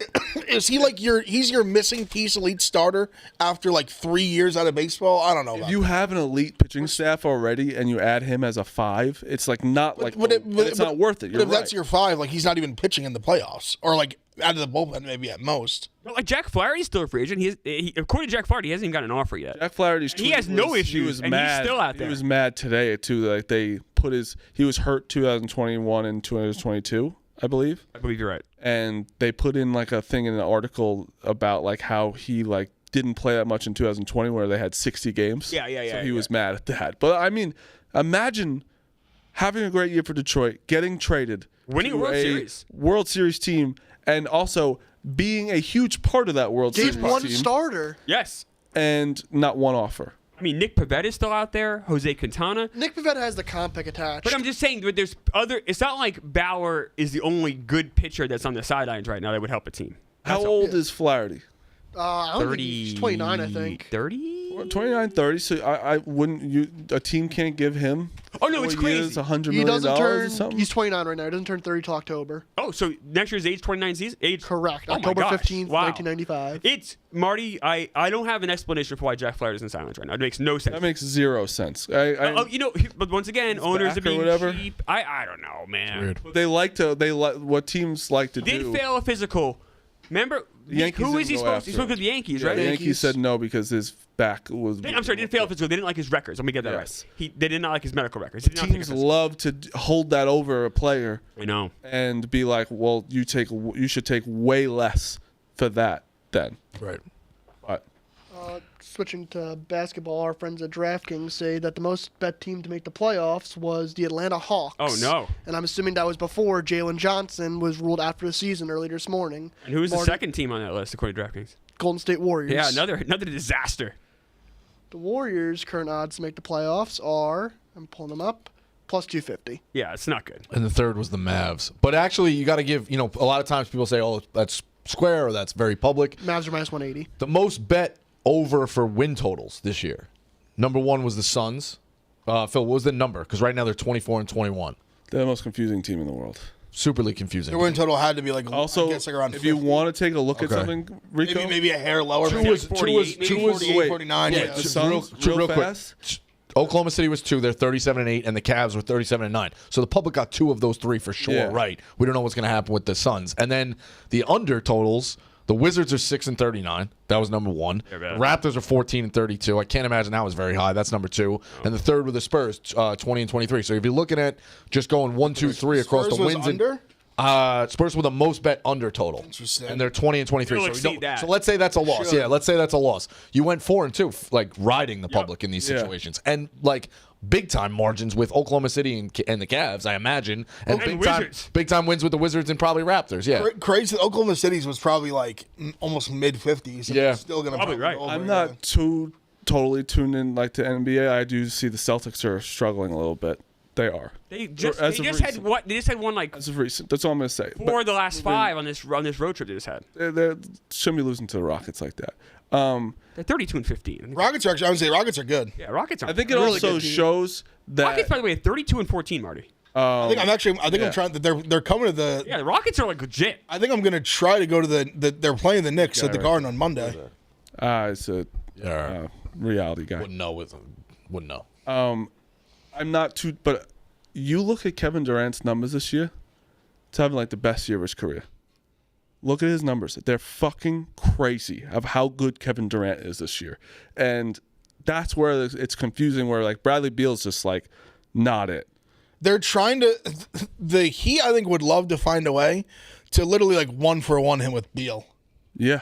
Is he like he's your missing piece elite starter after like 3 years out of baseball? I don't know. If you have an elite pitching staff already and you add him as a 5, it's like not like it's not worth it. But if that's your 5, like he's not even pitching in the playoffs or like out of the bullpen maybe at most. But like Jack Flaherty's still a free agent. He according to Jack Flaherty, he hasn't even got an offer yet. Jack Flaherty's he has no issues, He was and mad. he's still out there. He was mad today too. Like they put he was hurt 2021 and 2022, I believe. I believe you're right. And they put in like a thing in an article about like how he like didn't play that much in 2020 where they had 60 games. Yeah. So he was mad at that. But I mean, imagine having a great year for Detroit, getting traded, winning to a World Series team, and also being a huge part of that World Series Game 1 team, starter. Yes. and not one offer. I mean, Nick Pivetta is still out there. Jose Quintana. Nick Pivetta has the comp pick attached. But I'm just saying, there's other. It's not like Bauer is the only good pitcher that's on the sidelines right now that would help a team. How old is Flaherty? I don't think he's 29, I think. 30? 29, 30. So I wouldn't. A team can't give him. Oh, no, it's 4 crazy. years, $100 He million doesn't or turn. something. He's 29 right now. He doesn't turn 30 till October. Oh, so next year's age 29 season? Age Correct. Oh my October gosh. 15th, Wow. 1995. It's Marty. I don't have an explanation for why Jack Flaherty is in silence right now. It makes no sense. That makes zero sense. But once again, owners back are or being whatever. cheap. I don't know, man. Weird. They like to. What teams like to Did do. fail a physical. Remember, Yankees who is he didn't go supposed to? He's after supposed to the Yankees, Yeah, right? the Yankees Yankees. said no because his back was. I'm sorry, didn't fail a physical. They didn't like his records. Let me get that Yes. right. They did not like his medical records. He did not take a Teams physical. love to hold that over a player I know. and be like, "Well, you should take way less for that then." Right. But Switching to basketball, our friends at DraftKings say that the most bet team to make the playoffs was the Atlanta Hawks. Oh, no. And I'm assuming that was before Jalen Johnson was ruled out for the season earlier this morning. And who's the Marty- second team on that list according to DraftKings? Golden State Warriors. Yeah, another disaster. The Warriors' current odds to make the playoffs are, I'm pulling them up, plus 250. Yeah, it's not good. And the third was the Mavs. But actually, you got to give, a lot of times people say, oh, that's square or that's very public. Mavs are minus 180. The most bet over for win totals this year. Number 1 was the Suns. Phil, what was the number? Because right now they're 24 and 21. they're the most confusing team in the world. Superly confusing. Their win total had to be like Also, I guess like around if 50. you want to take a look at Okay. something, Rico, maybe a hair lower. Two maybe was 48, maybe 48, 49. Yeah, Yeah, the just Suns, real real quick. fast. Oklahoma City was 2. They're 37-8, and the Cavs were 37-9. So the public got 2 of those 3 for sure. Yeah. Right. We don't know what's going to happen with the Suns. And then the under totals. The Wizards are 6 and 39. That was number 1. They're bad. Raptors are 14 and 32. I can't imagine that was very high. That's number 2. And the third were the Spurs, 20 and 23. So if you're looking at just going 1, 2, 3 across Spurs the was wins under? Spurs were the most bet under total. Interesting. And they're 20 and 23. You'll So, exceed that. so let's say that's a loss. Should. Yeah, let's say that's a loss. You went 4 and 2, like riding the public in these Yeah. situations. And like big time margins with Oklahoma City and the Cavs, I imagine. And Wizards. big time wins with the Wizards and probably Raptors. Yeah. Crazy. Oklahoma City's was probably like almost mid 50s. Yeah. Still gonna Probably right. go over, I'm yeah. not too totally tuned in like to NBA. I do see the Celtics are struggling a little bit. They are. They just As of had recent. what? They just had one like As of recent. That's all I'm gonna say. 4 of the last 5 on this road trip they just had. They shouldn't be losing to the Rockets like that. They're 32 and 15. Rockets are actually. I would say Rockets are good. Yeah, Rockets are. I think it really also good team. shows that Rockets, by the way, are 32 and 14, Marty. I think Yeah. I'm trying. They're coming to the. Yeah, the Rockets are like legit. I think I'm gonna try to go to the they're playing the Knicks at the Garden on Monday. it's a Yeah. reality guy. Wouldn't know. Wouldn't know. I'm not too, but you look at Kevin Durant's numbers this year. It's having like the best year of his career. Look at his numbers. They're fucking crazy of how good Kevin Durant is this year. And that's where it's confusing, where like Bradley Beal's just like not it. They're trying to. The Heat, I think, would love to find a way to literally like 1-for-1 him with Beal. Yeah.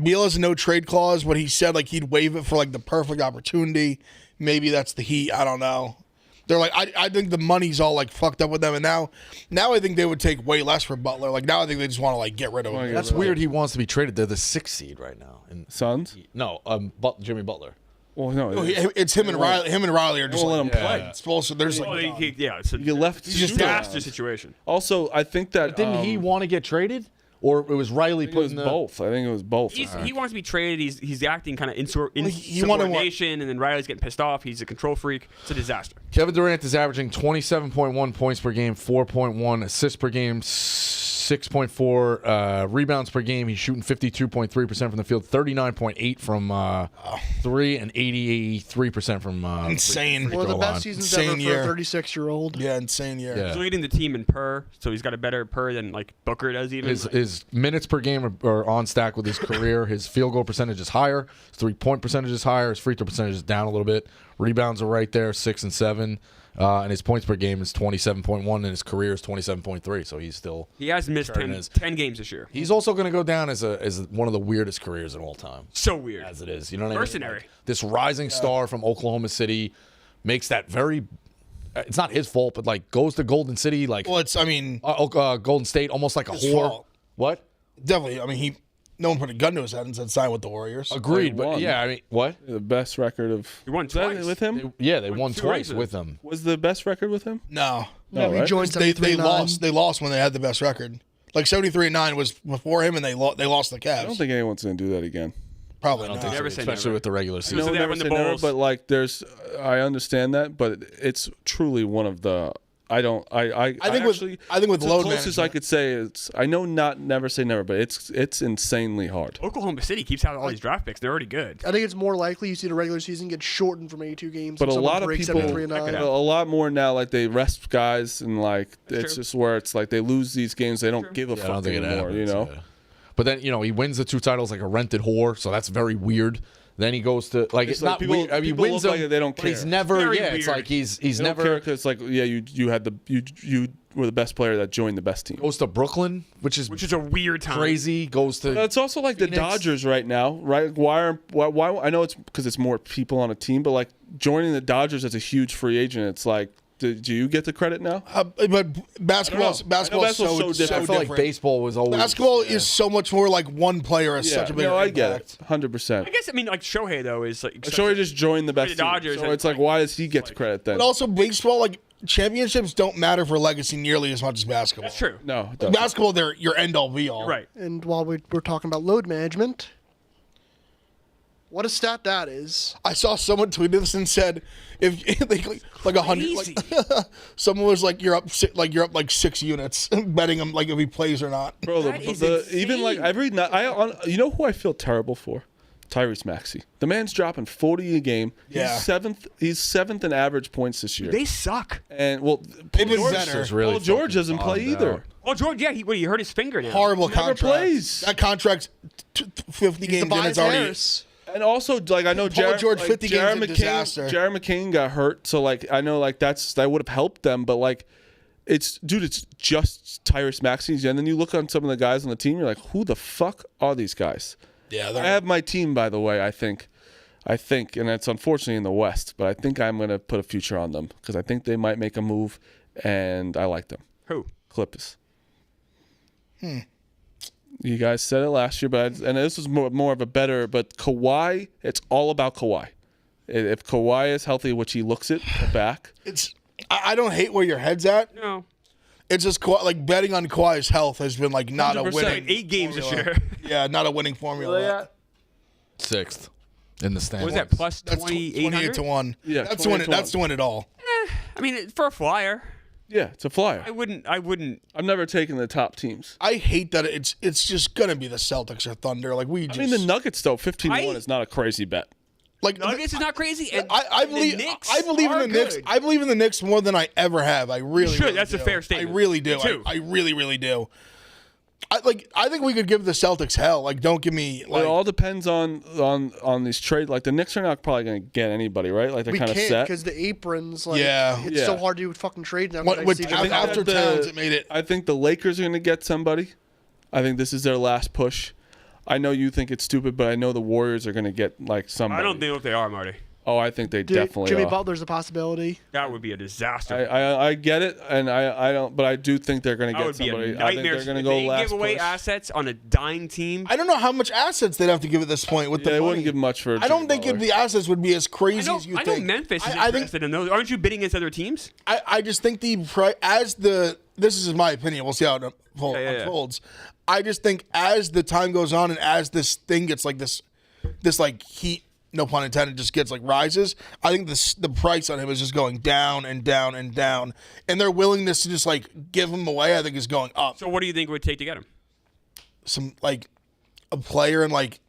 Beal has a no trade clause, but he said like he'd waive it for like the perfect opportunity. Maybe that's the Heat. I don't know. They're like, I think the money's all like fucked up with them, and now I think they would take way less for Butler. Like now I think they just want to like get rid of him. That's weird. He wants to be traded. They're the 6th seed right now. Suns? No, Jimmy Butler. Well, no. It's him and Riley. Him and Riley are just Won't let like, him play. it's bullshit. There's Well, like, yeah, it's a You left disaster situation. Also, I think that Didn't he want to get traded? or it was Riley I think it putting was both. I think it was both. He wants to be traded. He's acting kind of he wanted insubordination, and then Riley's getting pissed off. He's a control freak. It's a disaster. Kevin Durant is averaging 27.1 points per game, 4.1 assists per game, 6.4 rebounds per game. He's shooting 52.3% from the field, 39.8 from 3, and 83% from Insane. One of the throw line. best seasons Insane ever year. for a 36-year-old. Yeah, insane year. Yeah. He's leading the team in per, so he's got a better per than like Booker does even. His minutes per game are on stack with his career. His field goal percentage is higher. His 3-point percentage is higher. His free throw percentage is down a little bit. Rebounds are right there, 6 and 7. And his points per game is 27.1, and his career is 27.3. So he's still. He has missed 10 games this year. He's also going to go down as one of the weirdest careers in all time. So weird. As it is, you know what I mean? Mercenary. Like, this rising star from Oklahoma City makes that very. It's not his fault, but like goes to Golden City, like Well, it's, I mean, Golden State, almost like a his whore. fault. What? Definitely. I mean, no one put a gun to his head and said sign with the Warriors. Agreed, he but won. yeah, I mean, what? The best record of. He won Was that twice. with him. They won two twice races. with him. Was the best record with him? No. No, he right? joined They 73-9. lost. They lost when they had the best record. Like 73-9 was before him, and they lost the Cavs. I don't think anyone's gonna do that again. Probably I don't not. think so, Never say especially never. with the regular No, season. No, So they never win the say never, Bulls. but like I understand that, but it's truly one of the. I think with the load closest I management. could say it's. I know not never say never, but it's insanely hard. Oklahoma City keeps having all these draft picks. They're already good. I think it's more likely you see the regular season get shortened from 82 games. But if a someone lot of breaks people, 73-9. a lot more now, like they rest guys and like it's true. just where it's like they lose these games, they don't give a Yeah, I fuck don't think it anymore, happens, you know. yeah. But then he wins the 2 titles like a rented whore, so that's very weird. Then he goes to like it's like not people- weird. I mean, he people wins look them, like they don't but he's care. never. Very It's weird. like he's They don't never care because like you had you were the best player that joined the best team. goes to Brooklyn, which is a weird time. crazy. Goes to It's also like Phoenix. the Dodgers right now, right? Why? I know it's because it's more people on a team, but like joining the Dodgers as a huge free agent, it's like, do you get the credit now? But basketball is basketball's so so different. I felt like baseball was always Basketball is so much more like one player has such a big I impact. get it, 100%. I guess like Shohei though is like Shohei just joined the best the team, Dodgers so and, it's like, why does he get the credit then? But also baseball, like championships don't matter for legacy nearly as much as basketball. That's true. No, it doesn't. Basketball, they're your end all be all. Right. And while we're talking about load management, what a stat that is. I saw someone tweet this and said, if they like 100, like, someone was like, you're up 6 units betting him like if he plays or not. Bro, That is even like insane. every night, you know who I feel terrible for? Tyrese Maxey. The man's dropping 40 a game. Yeah. He's seventh in average points this year. They suck. And well, They've been George, better. Is really Paul George fucking doesn't play bombed either. out. Well, George, yeah, he hurt his finger now. Horrible Never contract. plays. That contract's 50 games in. Tobias It's already. Harris. And also, like I know, Paul George, 50 games Jared is a disaster. Jared McCain got hurt, so like I know, like that would have helped them, but like it's just Tyrese Maxey, and then you look on some of the guys on the team, you're like, who the fuck are these guys? Yeah, I have my team, by the way. I think, and it's unfortunately in the West, but I think I'm gonna put a future on them because I think they might make a move, and I like them. Who? Clippers. You guys said it last year, but and this is more of a better. But Kawhi, it's all about Kawhi. If Kawhi is healthy, which he looks it back, It's. I don't hate where your head's at. No. It's just like betting on Kawhi's health has been like not a 100%. winning. 8 games this formula. year. Yeah, not a winning formula. 6th in the standings. What was that? Plus That's 28 to 1. Yeah, that's to win 28 it. to That's to win it all. I mean, for a flyer, yeah, it's a flyer. I wouldn't. I've never taken the top teams. I hate that it's just gonna be the Celtics or Thunder. Like we just. I mean, the Nuggets though, 15-1 I- is not a crazy bet. like Nuggets is not crazy. And I the believe Knicks I believe in are the Knicks. good. I believe in the Knicks more than I ever have. I really should. really That's a do. fair statement. I really do. Me too. I really do. I think we could give the Celtics hell. Like don't give me Well, like it all depends on these trades. Like the Knicks are not probably going to get anybody, right? Like they're We kind of can't set. because the aprons, like, Yeah. it's so Yeah. hard to do fucking trades now. What- because which- I see I- after that Towns, it made it. I think the Lakers are going to get somebody. I think this is their last push. I know you think it's stupid, but I know the Warriors are going to get like somebody. I don't know if they are, Marty. Oh, I think they definitely Jimmy are. Butler's a possibility. That would be a disaster. I get it, and I don't, but I do think they're going to That get would be somebody. a I think nightmare. they're going to If go they last give away push. assets on a dying team. I don't know how much assets they'd have to give at this point with Yeah, the they money. wouldn't give much for. I don't think Jimmy the assets would be as I crazy know, as you I know think. Memphis is I think interested in those. Aren't you bidding against other teams? I just think this is my opinion. We'll see how it Yeah. unfolds. I just think as the time goes on and as this thing gets like this like heat, no pun intended, just gets like rises, I think the price on him is just going down and down and down, and their willingness to just like give him away, I think, is going up. So what do you think it would take to get him? Some like a player and like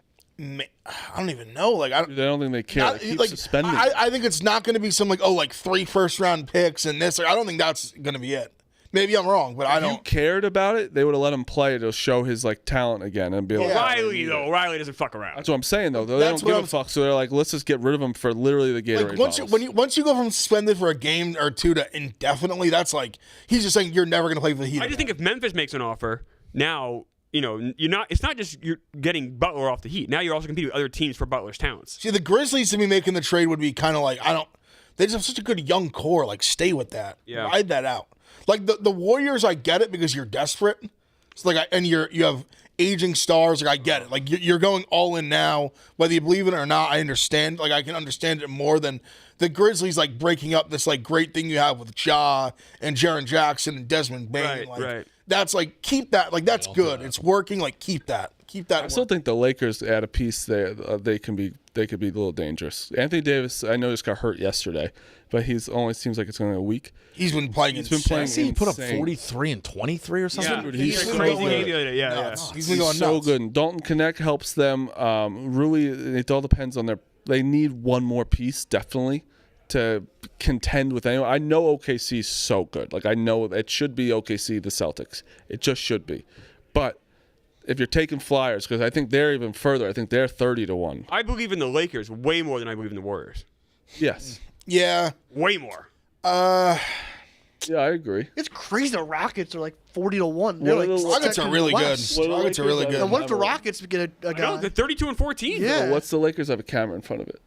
I don't even know. Like I don't think they care. They keep suspending. I think it's not going to be some like 3 first-round picks and this. Like, I don't think that's going to be it. Maybe I'm wrong, but I don't. If you cared about it, they would have let him play to show his like talent again and be like. Riley doesn't fuck around. That's what I'm saying though. They don't give a fuck, so they're like, let's just get rid of him for literally the Gatorade bottles. Once you go from suspended for a game or two to indefinitely, that's like he's just saying you're never going to play for the Heat. I just think if Memphis makes an offer now. It's not just you're getting Butler off the Heat. Now you're also competing with other teams for Butler's talents. See, the Grizzlies to me making the trade would be kind of like they just have such a good young core. Like, stay with that. Yeah. Ride that out. Like the Warriors, I get it because you're desperate. It's like you have aging stars. Like I get it. Like you're going all in now, whether you believe it or not. I understand. Like I can understand it more than the Grizzlies like breaking up this like great thing you have with Ja and Jaren Jackson and Desmond Bain. Right. That's like keep that. Like that's good. It's working. Like keep that. Keep that. I still think the Lakers add a piece there. They could be a little dangerous. Anthony Davis, I know, just got hurt yesterday, but he's only seems like it's only a week. He's been playing. He's been playing. He put up 43 and 23 or something. Yeah, He's a so crazy good. game. Yeah. He's been going so nuts. good. And Dalton Connect helps them. Really, it all depends on they need one more piece definitely to contend with anyone. I know OKC is so good. Like I know it should be OKC the Celtics. It just should be. But if you're taking flyers, because I think they're even further. I think they're 30-1. I believe in the Lakers way more than I believe in the Warriors. Yes. Yeah. Way more. Yeah, I agree. It's crazy. The Rockets are like 40-1. What are the Rockets are really good. West. Rockets are really good. And what if the Rockets get a guy? No, they're 32 and 14. Yeah. Well, what's the Lakers have a camera in front of it?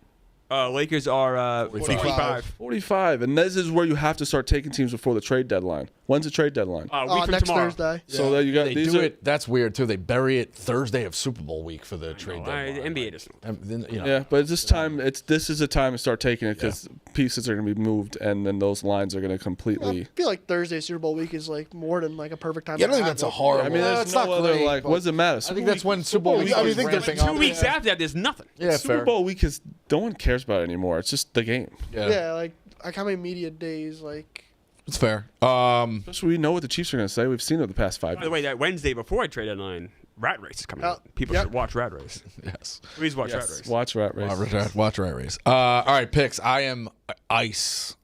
Lakers are 45. 45. And this is where you have to start taking teams before the trade deadline. When's the trade deadline? Week from next tomorrow. Thursday. So that you got They these do are it. That's weird too. They bury it Thursday of Super Bowl week for the trade deadline. The NBA doesn't. Yeah, but it's this time. This is a time to start taking it because pieces are going to be moved, and then those lines are going to completely. I feel like Thursday Super Bowl week is like more than like a perfect time. Yeah, I don't to think have that's a it. horrible. I mean, there's it's no not other great, like. but What does it matter? I think that's when Super Bowl week I mean, is think there's ramping 2 up. weeks after that, there's nothing. Yeah, Super fair. Bowl week is no one cares about it anymore. It's just the game. Yeah, like how many media days? Like It's fair. Especially we know what the Chiefs are going to say. We've seen it the past 5 By the way, that Wednesday before I trade deadline, Rat Race is coming out. People yep. should watch Rat Race. Yes. Please watch Rat Race. Watch Rat Race. Watch Rat Race. All right, picks. I am ice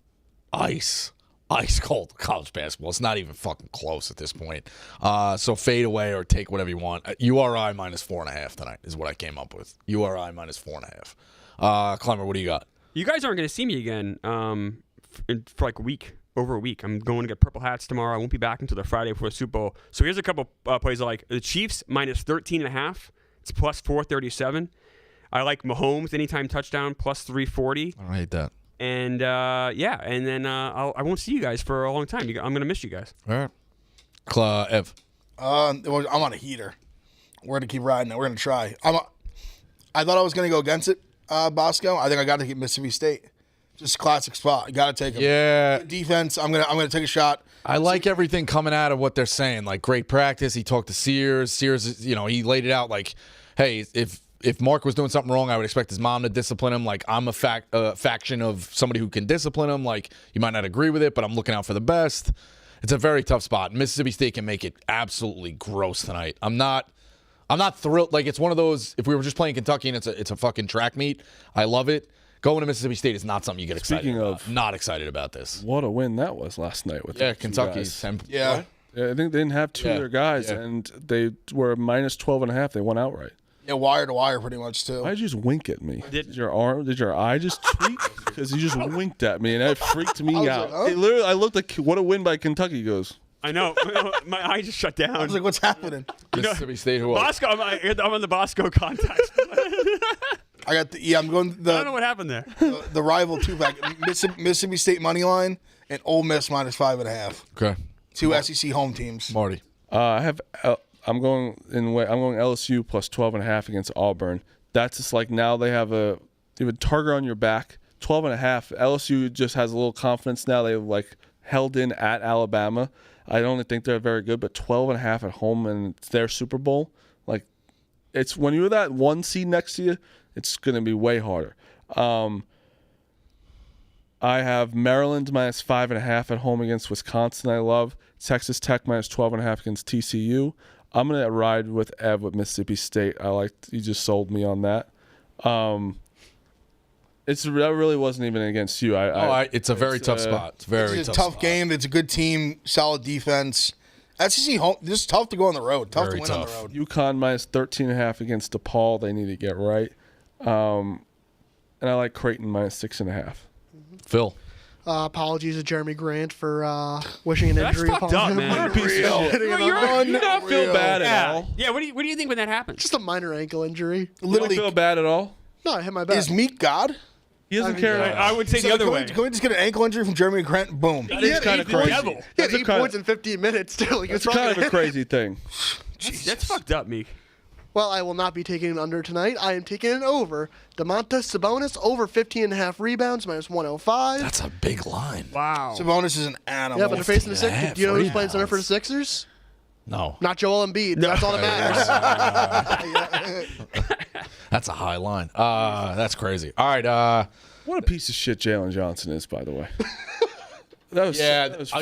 cold college basketball. It's not even fucking close at this point. So fade away or take whatever you want. URI minus 4.5 tonight is what I came up with. URI minus 4.5. Clemmer, what do you got? You guys aren't going to see me again for like over a week. I'm going to get purple hats tomorrow. I won't be back until the Friday before the Super Bowl. So here's a couple plays I like. The Chiefs minus 13.5. It's plus 437. I like Mahomes anytime touchdown plus 340. I don't hate that. And and then I won't see you guys for a long time. I'm going to miss you guys. All right. Ev. I'm on a heater. We're gonna keep riding it. We're gonna try. I thought I was gonna go against it, Bosco. I think I got to get Mississippi State. Just classic spot. You got to take them. Yeah. Defense. I'm gonna take a shot. I like everything coming out of what they're saying. Like, great practice. He talked to Sears. Sears, he laid it out like, hey, if Mark was doing something wrong, I would expect his mom to discipline him. Like, I'm a faction of somebody who can discipline him. Like, you might not agree with it, but I'm looking out for the best. It's a very tough spot. Mississippi State can make it absolutely gross tonight. I'm not thrilled. Like, it's one of those, if we were just playing Kentucky and it's a fucking track meet, I love it. Going to Mississippi State is not something you get excited about. Not excited about this. What a win that was last night with the Kentucky. Yeah. Yeah, I think they didn't have two of their guys, and they were minus 12.5. They won outright. Yeah, wire to wire pretty much too. Why'd you just wink at me? Did your eye just tweak? Because you just winked at me, and that freaked me out. like, huh? I looked like, what a win by Kentucky. He goes, I know. My eye just shut down. I was like, what's happening? Mississippi State, who else? Bosco, I'm on the Bosco contacts. I got I'm going I don't know what happened there. the rival two-pack. Mississippi State money line and Ole Miss minus 5.5. Okay. Two SEC home teams. Marty. I'm going LSU plus 12.5 against Auburn. That's just like now they have a target on your back. 12.5. LSU just has a little confidence now. They've like held in at Alabama. I don't think they're very good, but 12.5 at home and it's their Super Bowl. Like, it's when you're that 1 seed next to you, it's going to be way harder. I have Maryland minus 5.5 at home against Wisconsin. I love Texas Tech minus 12.5 against TCU. I'm gonna ride with Ev with Mississippi State. You just sold me on that. That really wasn't even against you. It's a very tough spot. It's very It's a tough tough spot. game. It's a good team, solid defense. SEC home. This is tough to go on the road. Tough Very to win on tough. the road. UConn minus 13.5 against DePaul. They need to get right. And I like Creighton minus 6.5. Phil. Apologies to Jeremy Grant for wishing an That's injury fucked upon up, him. man. What a piece of shit. You not feel bad at all. Yeah, what do you think when that happens? Just a minor ankle injury. You don't Literally, feel bad at all. No, I hit my back. is Meek God? He doesn't care. I would say the other way. Can we just get an ankle injury from Jeremy Grant? Boom. That is kind of he's the crazy. devil. He had That's 8 points in 15 minutes. Still, It's kind of a crazy thing. That's fucked up, Meek. Well, I will not be taking an under tonight. I am taking an over. Domantas Sabonis over 15.5 rebounds minus 105. That's a big line. Wow. Sabonis is an animal. Yeah, but they're facing the 15.5 Sixers. Do you know who's playing center rebounds. for the Sixers? No. Not Joel Embiid. That's all that matters. That's a high line. That's crazy. All right. What a piece of shit Jalen Johnson is, by the way. That was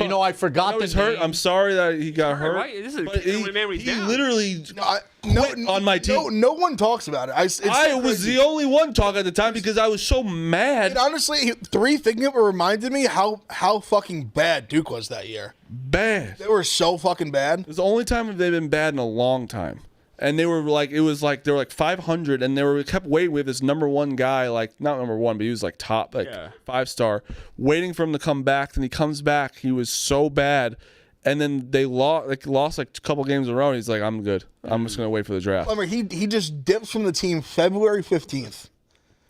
you know, I forgot I was the hurt. name. I'm sorry that he got hurt. Right? This is But a man when he's he down. literally No, quit on my team. No one talks about it. I was the only one talking at the time because I was so mad. And honestly, thinking of it reminded me how fucking bad Duke was that year. Bad. They were so fucking bad. It was the only time they've been bad in a long time. And they were like, they were like 500, and they kept waiting with this number one guy, like not number one, but he was like top, like 5-star, waiting for him to come back. Then he comes back. He was so bad, and then they lost like a couple games in a row. And he's like, I'm good. I'm just gonna wait for the draft. Remember, he just dips from the team February 15th.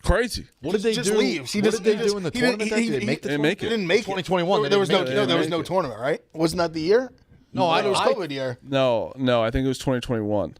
Crazy. What did they Just do? leaves. What did they do in the tournament? Did they make the didn't make He it. didn't make it. 2021, There was no they didn't there was make no it. tournament, right? Wasn't that the year? No, It was COVID year. No, I think it was 2021.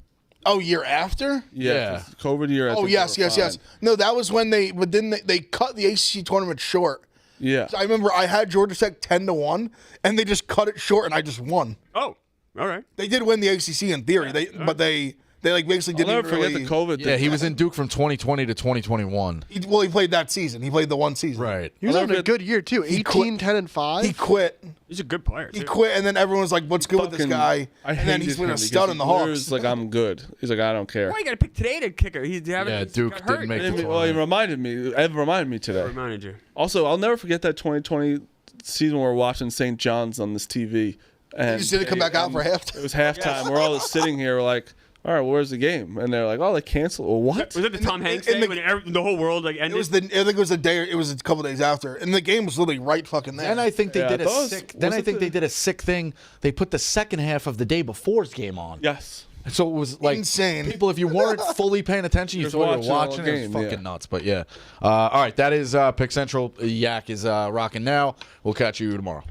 Oh, year after? Yeah. COVID year. I Oh, think yes. they were Yes. fine. No, that was when but then they cut the ACC tournament short. Yeah. So I remember I had Georgia Tech 10-1, and they just cut it short, and I just won. Oh, all right. They did win the ACC in theory, but they like basically I'll didn't never forget really, the COVID thing. Yeah, he was in Duke from 2020 to 2021. He played that season. He played the one season. Right. He was I'll having never a good year, too. 18, quit. 10, and 5. He quit. He's a good player. He too. quit, and then everyone was like, "What's good with this Fucking- guy?" I And then hated he's been him a because stud in the he literally Hawks. was like, I'm good. He's like, I don't care. Why you got to pick today to kicker? He's having. Yeah, he's Duke got hurt. didn't make Well, the he tournament. reminded me. Ev reminded me today. Reminded you. Also, I'll never forget that 2020 season where we're watching St. John's on this TV. And just didn't come back out for halftime. It was halftime. We're all just sitting here like, all right, where's the game? And they're like, oh, they canceled. Well, what? Was it the Tom Hanks in day the- when the whole world like It ended? was I think it was a day. It was a couple days after, and the game was literally right fucking there. Then I think they Yeah, did a those- sick. Then was I it think the- they did a sick thing. They put the second half of the day before's game on. Yes. So it was like Insane. People, if you weren't fully paying attention, you Just thought you were watching the whole watching. It was game, fucking yeah. nuts. But yeah. All right, that is Pick Central. Yak is rocking now. We'll catch you tomorrow.